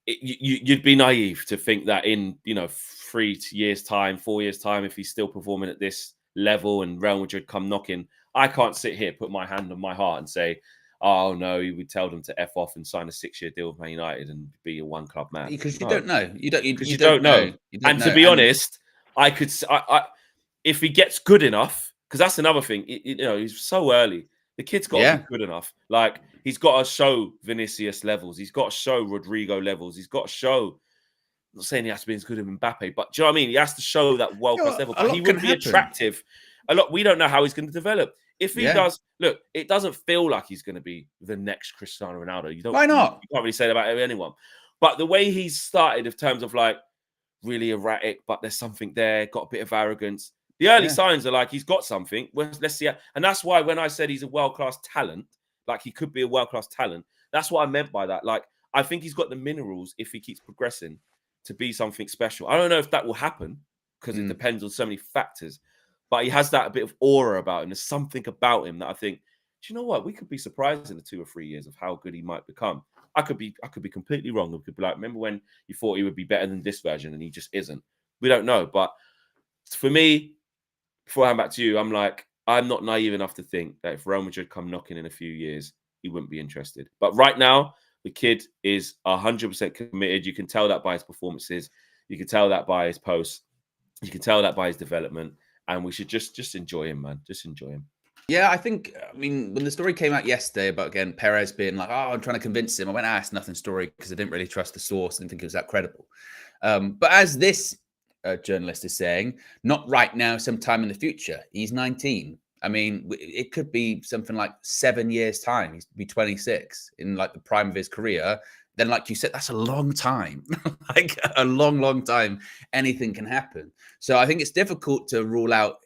you'd be naive to think that in 3 years' time, 4 years' time, if he's still performing at this level and Real Madrid come knocking, I can't sit here, put my hand on my heart and say, oh no, you would tell them to F off and sign a 6-year deal with Man United and be a one club man. Because you don't know. You don't know. And to be honest, I could, if he gets good enough, because that's another thing, he's so early. The kid's got to be good enough. Like, he's got to show Vinicius levels. He's got to show Rodrigo levels. He's got to show, I'm not saying he has to be as good as Mbappe, but do you know what I mean? He has to show that world-class level. But he wouldn't be attractive. We don't know how he's going to develop. If he does, look, it doesn't feel like he's going to be the next Cristiano Ronaldo. Why not? You can't really say that about anyone. But the way he's started, in terms of like really erratic, but there's something there, got a bit of arrogance. The early signs are like he's got something. Well, let's see. And that's why when I said he's a world-class talent, like he could be a world-class talent, that's what I meant by that. Like, I think he's got the minerals, if he keeps progressing, to be something special. I don't know if that will happen because it depends on so many factors. But he has that bit of aura about him. There's something about him that I think, do you know what? We could be surprised in the 2 or 3 years of how good he might become. I could be completely wrong. It could be like, remember when you thought he would be better than this version and he just isn't? We don't know. But for me, before I hand back to you, I'm not naive enough to think that if Real Madrid come knocking in a few years, he wouldn't be interested. But right now, the kid is 100% committed. You can tell that by his performances. You can tell that by his posts. You can tell that by his development. And we should just enjoy him, man. Just enjoy him. Yeah, I mean, when the story came out yesterday about, again, Perez being like, oh, I'm trying to convince him, I went, it's nothing story, because I didn't really trust the source. I didn't think it was that credible. But as this journalist is saying, not right now, sometime in the future. He's 19. I mean, it could be something like 7 years' time. He's be 26 in like the prime of his career. Then, like you said, that's a long time, like a long, long time. Anything can happen. So I think it's difficult to rule out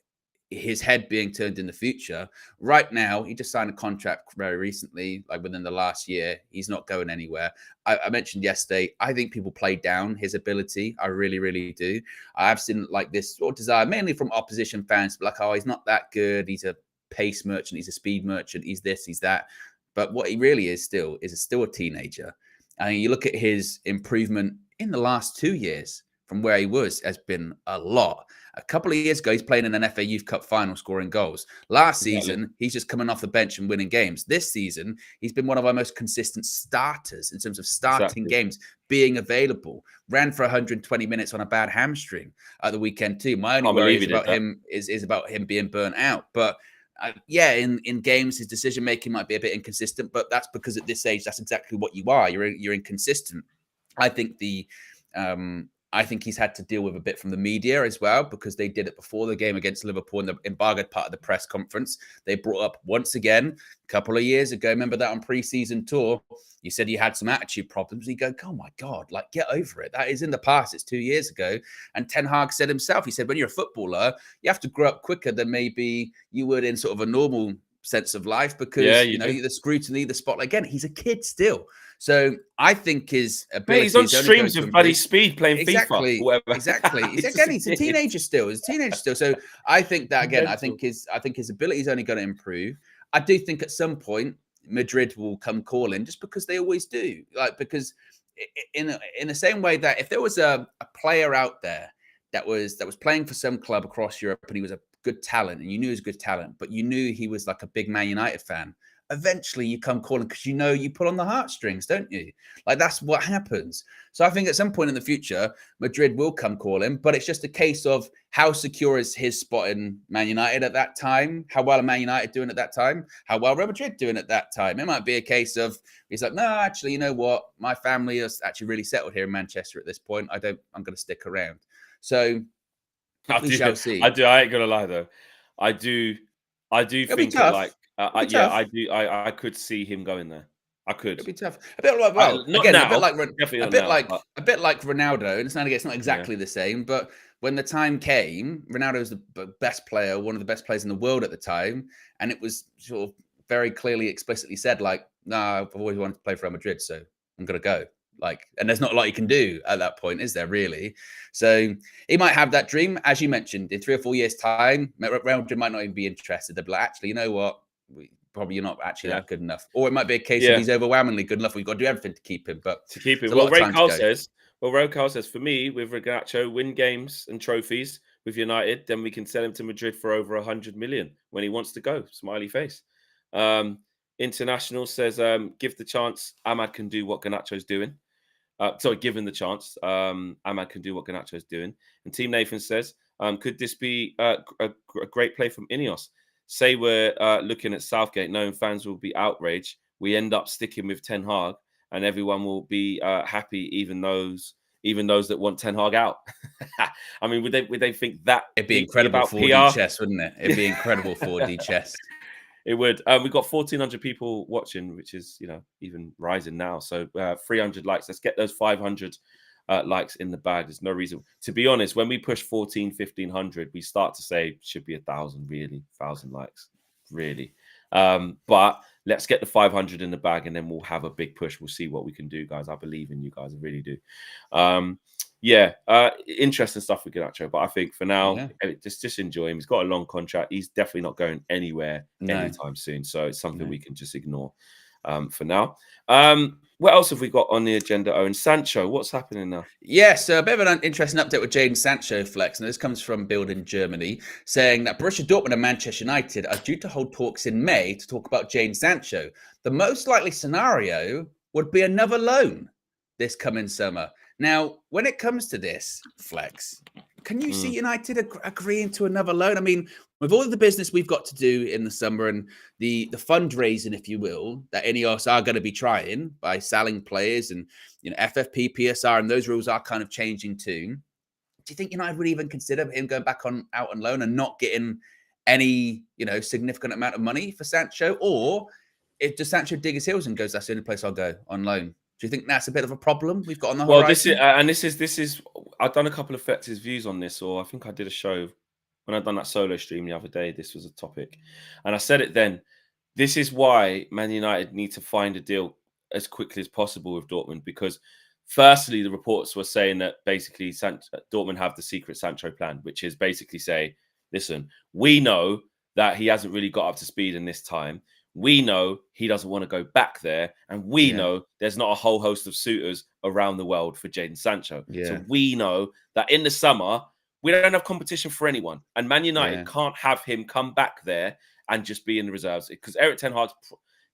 his head being turned in the future. Right now, he just signed a contract very recently, like within the last year. He's not going anywhere. I mentioned yesterday, I think people play down his ability. I really, really do. I've seen like this sort of desire, mainly from opposition fans, like, oh, he's not that good. He's a pace merchant. He's a speed merchant. He's this, he's that. But what he really is still a teenager. I mean, you look at his improvement in the last 2 years from where he was, has been a lot. A couple of years ago, he's playing in an FA Youth Cup final, scoring goals. Last season, he's just coming off the bench and winning games. This season, he's been one of our most consistent starters in terms of starting games, being available. Ran for 120 minutes on a bad hamstring at the weekend too. My only worry is about him being burnt out. But in games, his decision making might be a bit inconsistent. But that's because at this age, that's exactly what you are. You're inconsistent. I think he's had to deal with a bit from the media as well, because they did it before the game against Liverpool in the embargoed part of the press conference. They brought up once again a couple of years ago. Remember that on pre-season tour? You said you had some attitude problems. You go, oh my God, like get over it. That is in the past. It's 2 years ago. And Ten Hag said himself, he said, when you're a footballer, you have to grow up quicker than maybe you would in sort of a normal sense of life, because the scrutiny, the spotlight. Again, he's a kid still. So I think his ability. He's on streams of bloody speed playing FIFA. Whatever. Exactly. He's a teenager still. So I think that again. I think his ability is only going to improve. I do think at some point Madrid will come calling, just because they always do. Like, because in the same way that if there was a player out there that was playing for some club across Europe and he was a good talent, and you knew he was good talent, but you knew he was like a big Man United fan, eventually you come calling because you pull on the heartstrings, don't you? Like, that's what happens. So I think at some point in the future, Madrid will come calling, but it's just a case of how secure is his spot in Man United at that time? How well are Man United doing at that time? How well Real Madrid doing at that time? It might be a case of he's like, no, actually, you know what? My family is actually really settled here in Manchester at this point. I'm going to stick around. So we shall see. I ain't gonna lie though. I do think that, like, I could see him going there. I could. It'd be tough. A bit like Not again, now. a bit like Definitely not now, but a bit like Ronaldo. And it's not exactly the same, but when the time came, Ronaldo was the best player, one of the best players in the world at the time, and it was sort of very clearly, explicitly said, like, "No, I've always wanted to play for Real Madrid, so I'm gonna go." Like, and there's not a lot you can do at that point, is there really? So he might have that dream, as you mentioned, in 3 or 4 years' time. Real Madrid might not even be interested. They'll be like, actually, you know what? Probably you're not actually that good enough. Or it might be a case of he's overwhelmingly good enough. We've got to do everything to keep him. But Well, Ray Carl says, for me, with Garnacho, win games and trophies with United, then we can sell him to Madrid for over 100 million when he wants to go. Smiley face. International says, give the chance. Ahmad can do what Garnacho's doing. Given the chance, Ahmad can do what Garnacho's doing. And Team Nathan says, could this be a great play from INEOS? Say we're looking at Southgate, knowing fans will be outraged. We end up sticking with Ten Hag, and everyone will be happy, even those that want Ten Hag out. I mean, would they think that it'd be incredible 4D chess, wouldn't it? It'd be incredible 4D chess. It would. We've got 1,400 people watching, which is even rising now. So 300 likes. Let's get those 500 likes in the bag. There's no reason. To be honest, when we push 1,500, we start to say should be 1,000, really, 1,000 likes, really. But let's get the 500 in the bag, and then we'll have a big push. We'll see what we can do, guys. I believe in you guys. I really do. Interesting stuff with Garnacho. But I think for now, just enjoy him. He's got a long contract. He's definitely not going anywhere anytime soon. So it's something we can just ignore for now. What else have we got on the agenda, Owen? Sancho, what's happening now? Yes, a bit of an interesting update with Jadon Sancho, Flex. And this comes from Bild in Germany, saying that Borussia Dortmund and Manchester United are due to hold talks in May to talk about Jadon Sancho. The most likely scenario would be another loan this coming summer. Now, when it comes to this, Flex, can you see United agreeing to another loan? I mean, with all of the business we've got to do in the summer and the fundraising, if you will, that INEOS are going to be trying by selling players and FFP, PSR, and those rules are kind of changing too. Do you think United would even consider him going back out on loan and not getting any significant amount of money for Sancho? Or does Sancho dig his heels and goes, that's the only place I'll go on loan? Do you think that's a bit of a problem we've got on the horizon? Well, this is I've done a couple of Fletcher's views on this, or I think I did a show when I'd done that solo stream the other day. This was a topic, and I said it then. This is why Man United need to find a deal as quickly as possible with Dortmund, because firstly, the reports were saying that basically Dortmund have the secret Sancho plan, which is basically say, listen, we know that he hasn't really got up to speed in this time. We know he doesn't want to go back there. And we know there's not a whole host of suitors around the world for Jadon Sancho. Yeah. So we know that in the summer, we don't have competition for anyone. And Man United can't have him come back there and just be in the reserves. Because Erik ten Hag's,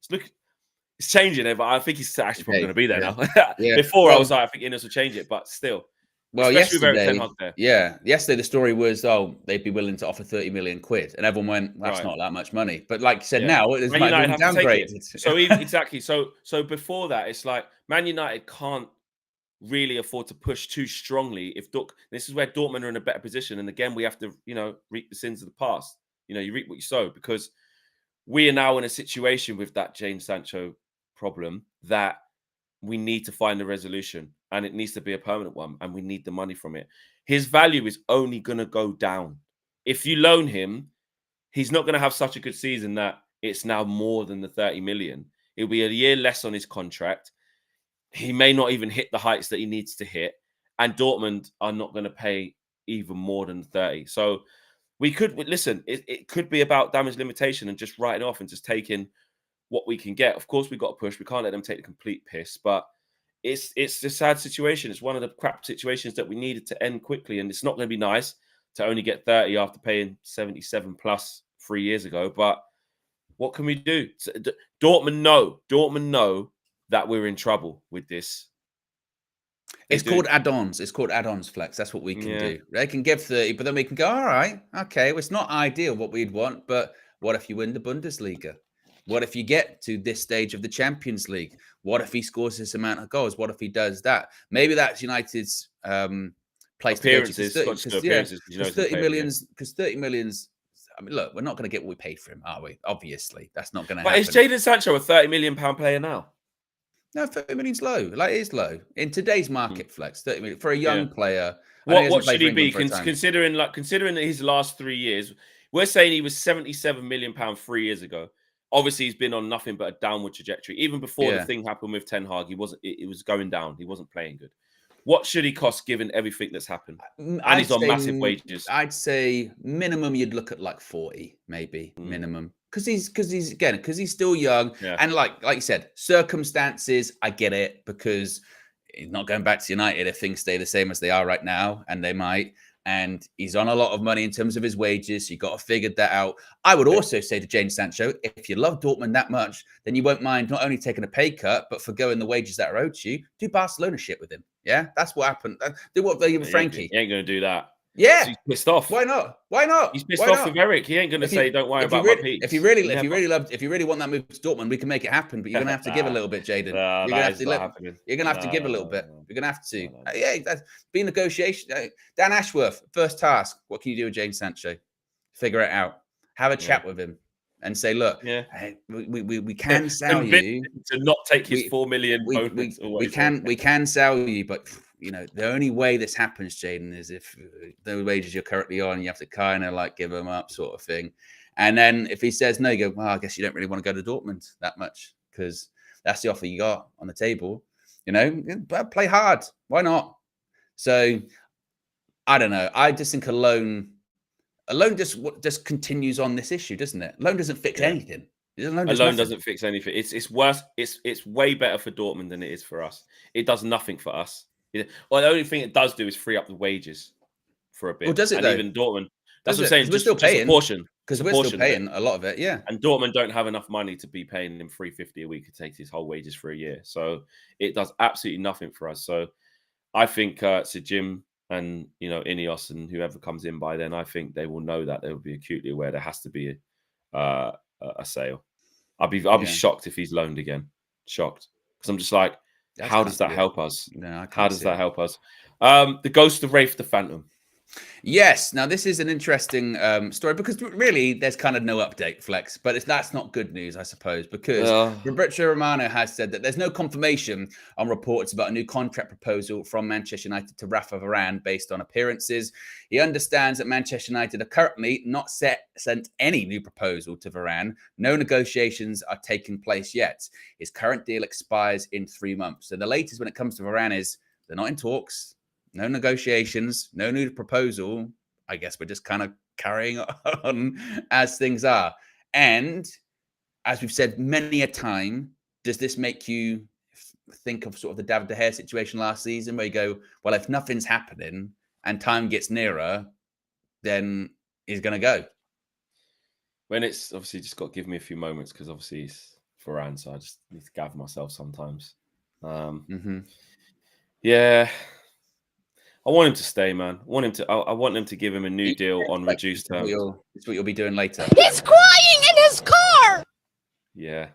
it's changing it, but I think he's actually probably going to be there now. Before I was like, I think INEOS will change it, but still. Well, yesterday the story was, they'd be willing to offer 30 million quid. And everyone went, that's not that much money. But like you said, now it's Man United have downgraded. To take it. So exactly. So before that, it's like Man United can't really afford to push too strongly. This is where Dortmund are in a better position. And again, we have to, reap the sins of the past. You reap what you sow, because we are now in a situation with that Jadon Sancho problem that we need to find a resolution, and it needs to be a permanent one, and we need the money from it. His value is only going to go down. If you loan him, he's not going to have such a good season that it's now more than the 30 million. It'll be a year less on his contract. He may not even hit the heights that he needs to hit, and Dortmund are not going to pay even more than 30. So we could, listen, it could be about damage limitation and just writing off and just taking what we can get. Of course, we've got to push. We can't let them take the complete piss, but it's a sad situation. It's one of the crap situations that we needed to end quickly, and it's not going to be nice to only get 30 after paying 77 plus 3 years ago. But what can we do? Dortmund know that we're in trouble with this. It's called add-ons. It's called add-ons, Flex. That's what we can do. They can give 30, but then we can go, all right, okay, well, it's not ideal what we'd want, but what if you win the Bundesliga? What if you get to this stage of the Champions League? What if he scores this amount of goals? What if he does that? Maybe that's United's place appearances, to go to. Because 30 million's. I mean, look, we're not going to get what we paid for him, are we? Obviously, that's not going to happen. But is Jadon Sancho a £30 million player now? No, 30 million's low. Like, it is low in today's market. Flex 30 million for a Yeah. young player. I know he What hasn't played should for he England be for a time. considering that his last 3 years? We're saying he was 77 million pound 3 years ago. Obviously, he's been on nothing but a downward trajectory. Even before the Yeah. thing happened with Ten Hag, he wasn't. It was going down. He wasn't playing good. What should he cost given everything that's happened? And he's on massive wages. I'd say minimum you'd look at like 40, maybe minimum. Because he's still young. Yeah. And like you said, circumstances, I get it, because he's not going back to United if things stay the same as they are right now, and they might. And he's on a lot of money in terms of his wages. So you got to figure that out. I would also say to Jadon Sancho, if you love Dortmund that much, then you won't mind not only taking a pay cut, but forgoing the wages that are owed to you. Do Barcelona shit with him. Yeah, that's what happened. Do what they did with Frankie. He ain't going to do that. Yeah, he's pissed off. Why not? Why not? He's pissed off with Eric. He ain't going to say, "Don't worry about my peaks." If you really want that move to Dortmund, we can make it happen. But you're going to have to give a little bit, Jadon. You're going to have to give a little bit. You're going to have to. Yeah, that's be negotiation. Dan Ashworth, first task. What can you do with Jadon Sancho? Figure it out. Have a chat with him and say, "Look, hey, we can sell you to not take his 4 million bonus. We can sell you, but." You know, the only way this happens, Jadon, is if the wages you're currently on, you have to kind of like give them up, sort of thing. And then if he says no, you go, well, I guess you don't really want to go to Dortmund that much because that's the offer you got on the table. You know, but play hard. Why not? So I don't know. I just think a loan just continues on this issue, doesn't it? Loan doesn't fix anything. A loan doesn't fix anything. It's worse. It's way better for Dortmund than it is for us. It does nothing for us. Well, the only thing it does do is free up the wages for a bit. Well, does it though? Even Dortmund. That's what I'm saying. We're still paying a portion because we're still paying a lot of it. Yeah. And Dortmund don't have enough money to be paying him $350 a week to take his whole wages for a year. So it does absolutely nothing for us. So I think Sir Jim and INEOS and whoever comes in by then, I think they will know that. They will be acutely aware there has to be a sale. I'll be shocked if he's loaned again. Shocked because I'm just like. How does that help us? No, how does that help us? The Ghost of Rafe the Phantom. Yes. Now, this is an interesting story because really there's kind of no update, Flex, but that's not good news, I suppose, because Fabrizio Romano has said that there's no confirmation on reports about a new contract proposal from Manchester United to Rafa Varane based on appearances. He understands that Manchester United are currently not sent any new proposal to Varane. No negotiations are taking place yet. His current deal expires in 3 months. So the latest when it comes to Varane is they're not in talks. No negotiations, no new proposal. I guess we're just kind of carrying on as things are. And as we've said many a time, does this make you think of sort of the David De Gea situation last season where you go, well, if nothing's happening and time gets nearer, then he's going to go? When it's obviously just got to give me a few moments because obviously it's Varane, so I just need to gather myself sometimes. Yeah. I want him to stay, man. I want him to give him a new deal on reduced terms. It's what you'll be doing later. He's crying in his car. Yeah.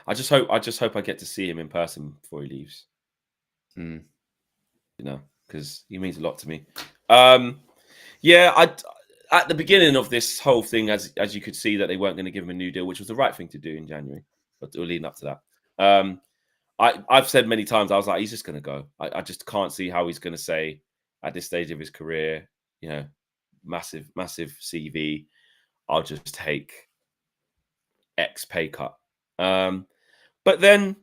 I just hope I get to see him in person before he leaves. Because he means a lot to me. At the beginning of this whole thing, as you could see that they weren't going to give him a new deal, which was the right thing to do in January, but leading up to that. I've said many times, I was like, he's just going to go. I just can't see how he's going to say at this stage of his career, massive CV, I'll just take X pay cut. But then,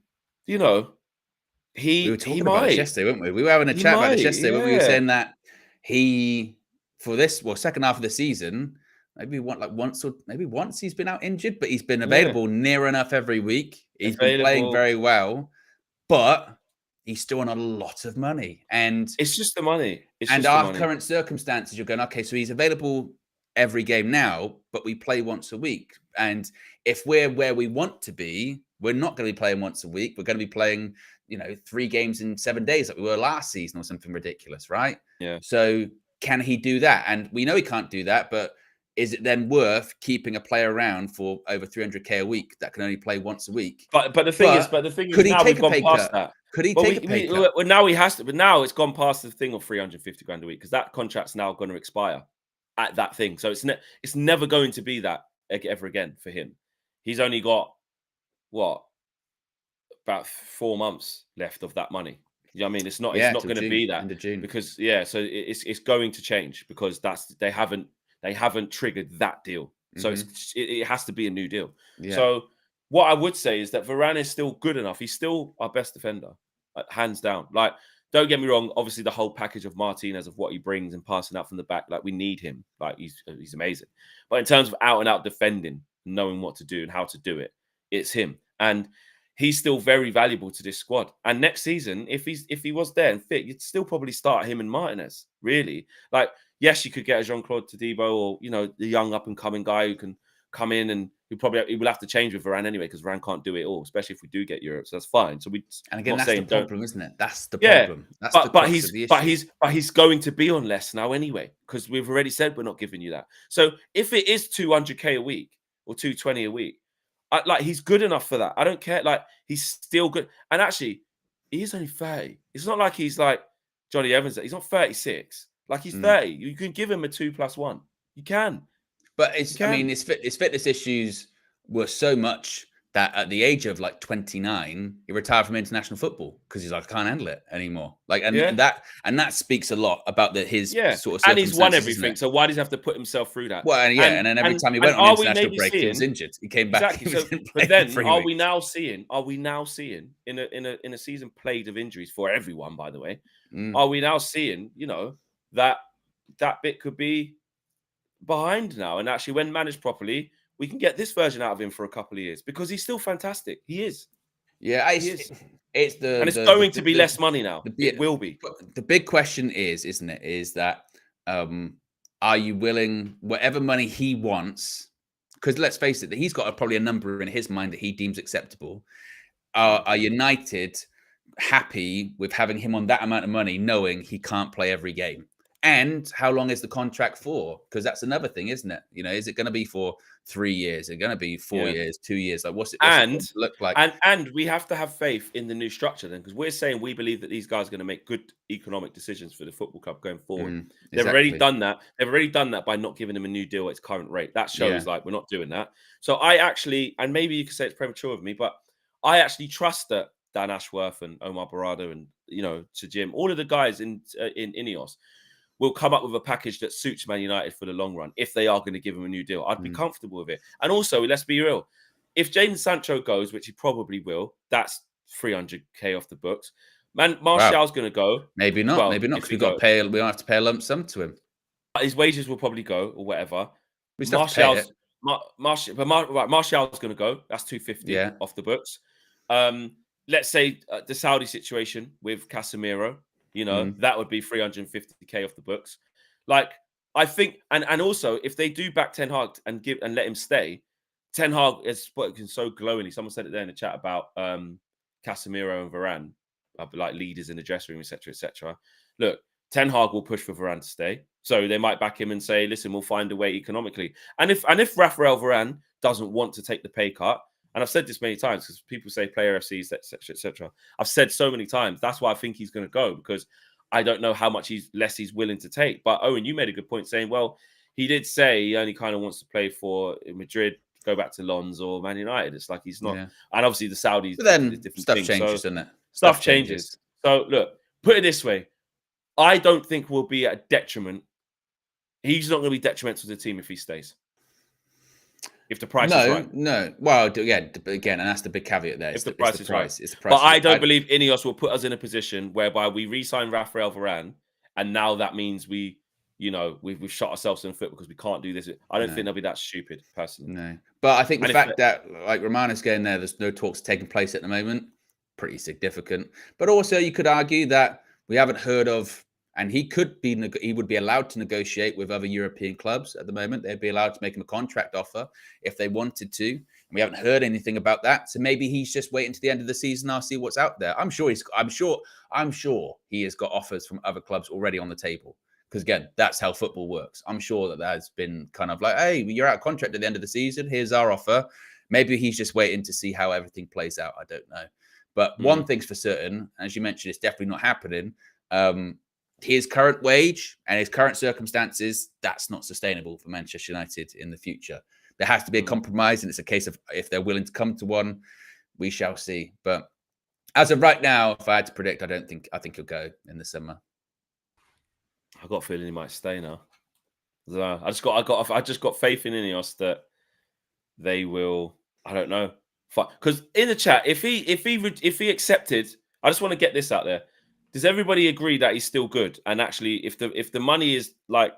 we were talking about this yesterday, weren't we? We were having a chat about this yesterday, when we were saying that second half of the season, maybe once he's been out injured, but he's been available near enough every week. He's been playing very well. But he's still on a lot of money. And it's just the money. Current circumstances, you're going, okay, so he's available every game now, but we play once a week. And if we're where we want to be, we're not going to be playing once a week. We're going to be playing, 3 games in 7 days like we were last season or something ridiculous, right? Yeah. So can he do that? And we know he can't do that, but is it then worth keeping a player around for over 300k a week that can only play once a week? But the thing is, could he take a pay cut? Could he take a pay cut? Well, now he has to. But now it's gone past the thing of 350 grand a week because that contract's now going to expire at that thing. So it's never going to be that ever again for him. He's only got about 4 months left of that money. You know what I mean? It's not Yeah, going to be that end of June. because so it's going to change because they haven't triggered that deal. So it has to be a new deal. Yeah. So what I would say is that Varane is still good enough. He's still our best defender, hands down. Like, don't get me wrong. Obviously, the whole package of Martinez, of what he brings and passing out from the back, like, we need him. Like, he's amazing. But in terms of out and out defending, knowing what to do and how to do it, it's him. And he's still very valuable to this squad. And next season, if he was there and fit, you'd still probably start him and Martinez. Really, like, yes, you could get a Jean-Claude Todibo or the young up and coming guy who can come in, and he will have to change with Varane anyway because Varane can't do it all, especially if we do get Europe. So that's fine. So and again, that's the problem, isn't it? That's the problem. That's but he's going to be on less now anyway because we've already said we're not giving you that. So if it is 200k a week or 220 a week, like, he's good enough for that. I don't care. Like, he's still good. And actually, he is only 30. It's not like he's like Johnny Evans. He's not 36. Like, he's 30. You can give him a 2+1. You can. But I mean, his fitness issues were so much that at the age of like 29, he retired from international football because he's like, I can't handle it anymore. Like, and that speaks a lot about his sort of, and he's won everything. So why does he have to put himself through that? Well, and then every time he went on international break, he was injured. He came back. Exactly. But then, are we now seeing in a season plagued of injuries for everyone? By the way, are we now seeing that bit could be behind now, and actually, when managed properly, we can get this version out of him for a couple of years because he's still fantastic. He is. Yeah, it's going to be less money now. It will be. The big question isn't it? Is that are you willing, whatever money he wants? Because let's face it, he's got probably a number in his mind that he deems acceptable. Are United happy with having him on that amount of money, knowing he can't play every game? And how long is the contract for? Because that's another thing, isn't it? Is it going to be for 3 years? Is it going to be 4 years, 2 years? Like, what's it look like? And we have to have faith in the new structure then, because we're saying we believe that these guys are going to make good economic decisions for the football club going forward. They've already done that. They've already done that by not giving him a new deal at its current rate. That shows like we're not doing that. So I actually, and maybe you could say it's premature of me, but I actually trust that Dan Ashworth and Omar Barada and to Jim, all of the guys in INEOS will come up with a package that suits Man United for the long run. If they are going to give him a new deal, I'd be comfortable with it. And also, let's be real. If Jadon Sancho goes, which he probably will, that's 300k off the books. Martial's going to go. Maybe not. Well, maybe not, because we don't have to pay a lump sum to him. His wages will probably go or whatever. Martial's going to go. That's 250 off the books. Let's say the Saudi situation with Casemiro. That would be 350k off the books. Like, I think, and also if they do back Ten Hag and let him stay, Ten Hag has spoken so glowingly. Someone said it there in the chat about Casemiro and Varane, like leaders in the dressing room, etc., etc. Look, Ten Hag will push for Varane to stay, so they might back him and say, "Listen, we'll find a way economically." And if Raphael Varane doesn't want to take the pay cut. And I've said this many times because people say player FCs, etc., etc. I've said so many times. That's why I think he's going to go, because I don't know how much less he's willing to take. But Owen, you made a good point saying, well, he did say he only kind of wants to play for Madrid, go back to Lens or Man United. It's like he's not. And obviously the Saudis. But then stuff changes, doesn't it? Stuff changes. So look, put it this way. I don't think we'll be at a detriment. He's not going to be detrimental to the team if he stays. If the price is right. No. Well, again, and that's the big caveat there. If the price is right. It's the price. But I don't believe INEOS will put us in a position whereby we re-sign Raphael Varane, and now that means we've shot ourselves in the foot because we can't do this. I don't think they'll be that stupid, personally. No. But I think the fact that, like, Romano's going there, there's no talks taking place at the moment, pretty significant. But also, you could argue that we haven't heard of, and he would be allowed to negotiate with other European clubs at the moment. They'd be allowed to make him a contract offer if they wanted to. We haven't heard anything about that. So maybe he's just waiting to the end of the season. I'll see what's out there. I'm sure he has got offers from other clubs already on the table. Because again, that's how football works. I'm sure that has been kind of like, hey, you're out of contract at the end of the season. Here's our offer. Maybe he's just waiting to see how everything plays out. I don't know. But one thing's for certain, as you mentioned, it's definitely not happening. His current wage and his current circumstances, that's not sustainable for Manchester United in the future. There has to be a compromise, and it's a case of if they're willing to come to one, we shall see. But As of right now, if I had to predict, I think he'll go in the summer. I got a feeling he might stay now. I just got faith in INEOS that they will. I don't know, because in the chat, if he accepted, I just want to get this out there. Does everybody agree that he's still good? And actually, if the money is like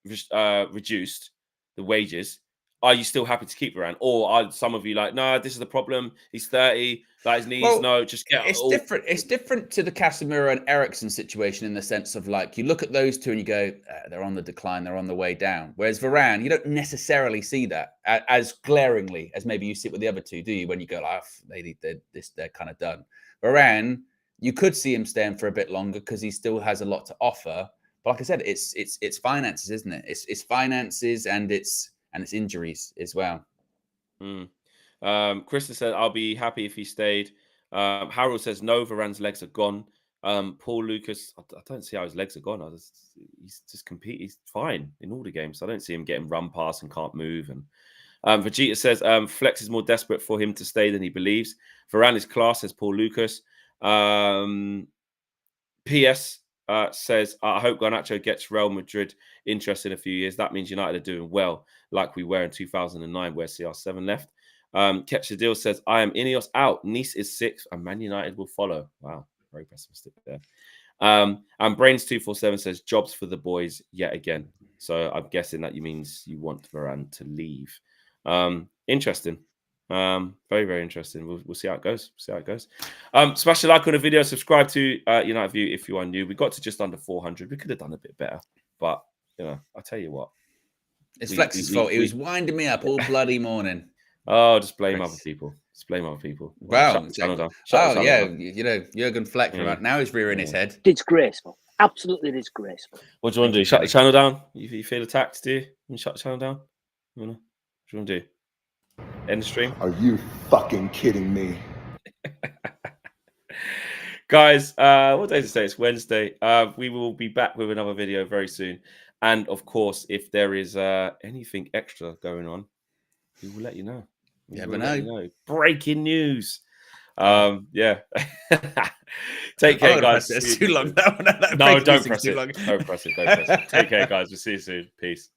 reduced, the wages, are you still happy to keep Varane? Or are some of you like, no, this is the problem. He's 30, like his knees. Well, no, just get. It's different. It's different to the Casemiro and Eriksen situation in the sense of like you look at those two and you go, they're on the decline, they're on the way down. Whereas Varane, you don't necessarily see that as glaringly as maybe you see it with the other two, do you? When you go, like, they're kind of done. Varane, you could see him staying for a bit longer because he still has a lot to offer. But like I said, it's finances, isn't it? It's finances and it's injuries as well. Krista said, I'll be happy if he stayed. Harold says, no, Varane's legs are gone. Paul Lucas, I don't see how his legs are gone. He's just compete. He's fine in all the games. I don't see him getting run past and can't move. And Vegeta says, Flex is more desperate for him to stay than he believes. Varane is class, says Paul Lucas. PS says, I hope Garnacho gets Real Madrid interest in a few years. That means United are doing well, like we were in 2009, where CR7 left. Catch the Deal says, I am INEOS out. Nice is 6th, and Man United will follow. Wow, very pessimistic there. And Brains247 says, jobs for the boys yet again. So I'm guessing that means you want Varane to leave. Interesting. Very, very interesting. We'll see how it goes. Smash a like on the video. Subscribe to United View if you are new. We got to just under 400. We could have done a bit better, but I'll tell you what. It's Flex's fault. He was winding me up all bloody morning. Oh, just blame other people. Wow. Shut the channel down. Jurgen Fleck. Right now he's rearing his head. Disgraceful. Absolutely disgraceful. What do you want to do? Shut the channel down? You feel attacked, do you? You shut the channel down? What do you want to do? End the stream? Are you fucking kidding me? Guys, what day is it today? It's Wednesday. We will be back with another video very soon. And of course, if there is anything extra going on, we will let you know. Breaking news. Yeah. Take care, guys. It's too long. No, don't press it. Don't press it. Take care, guys. We'll see you soon. Peace.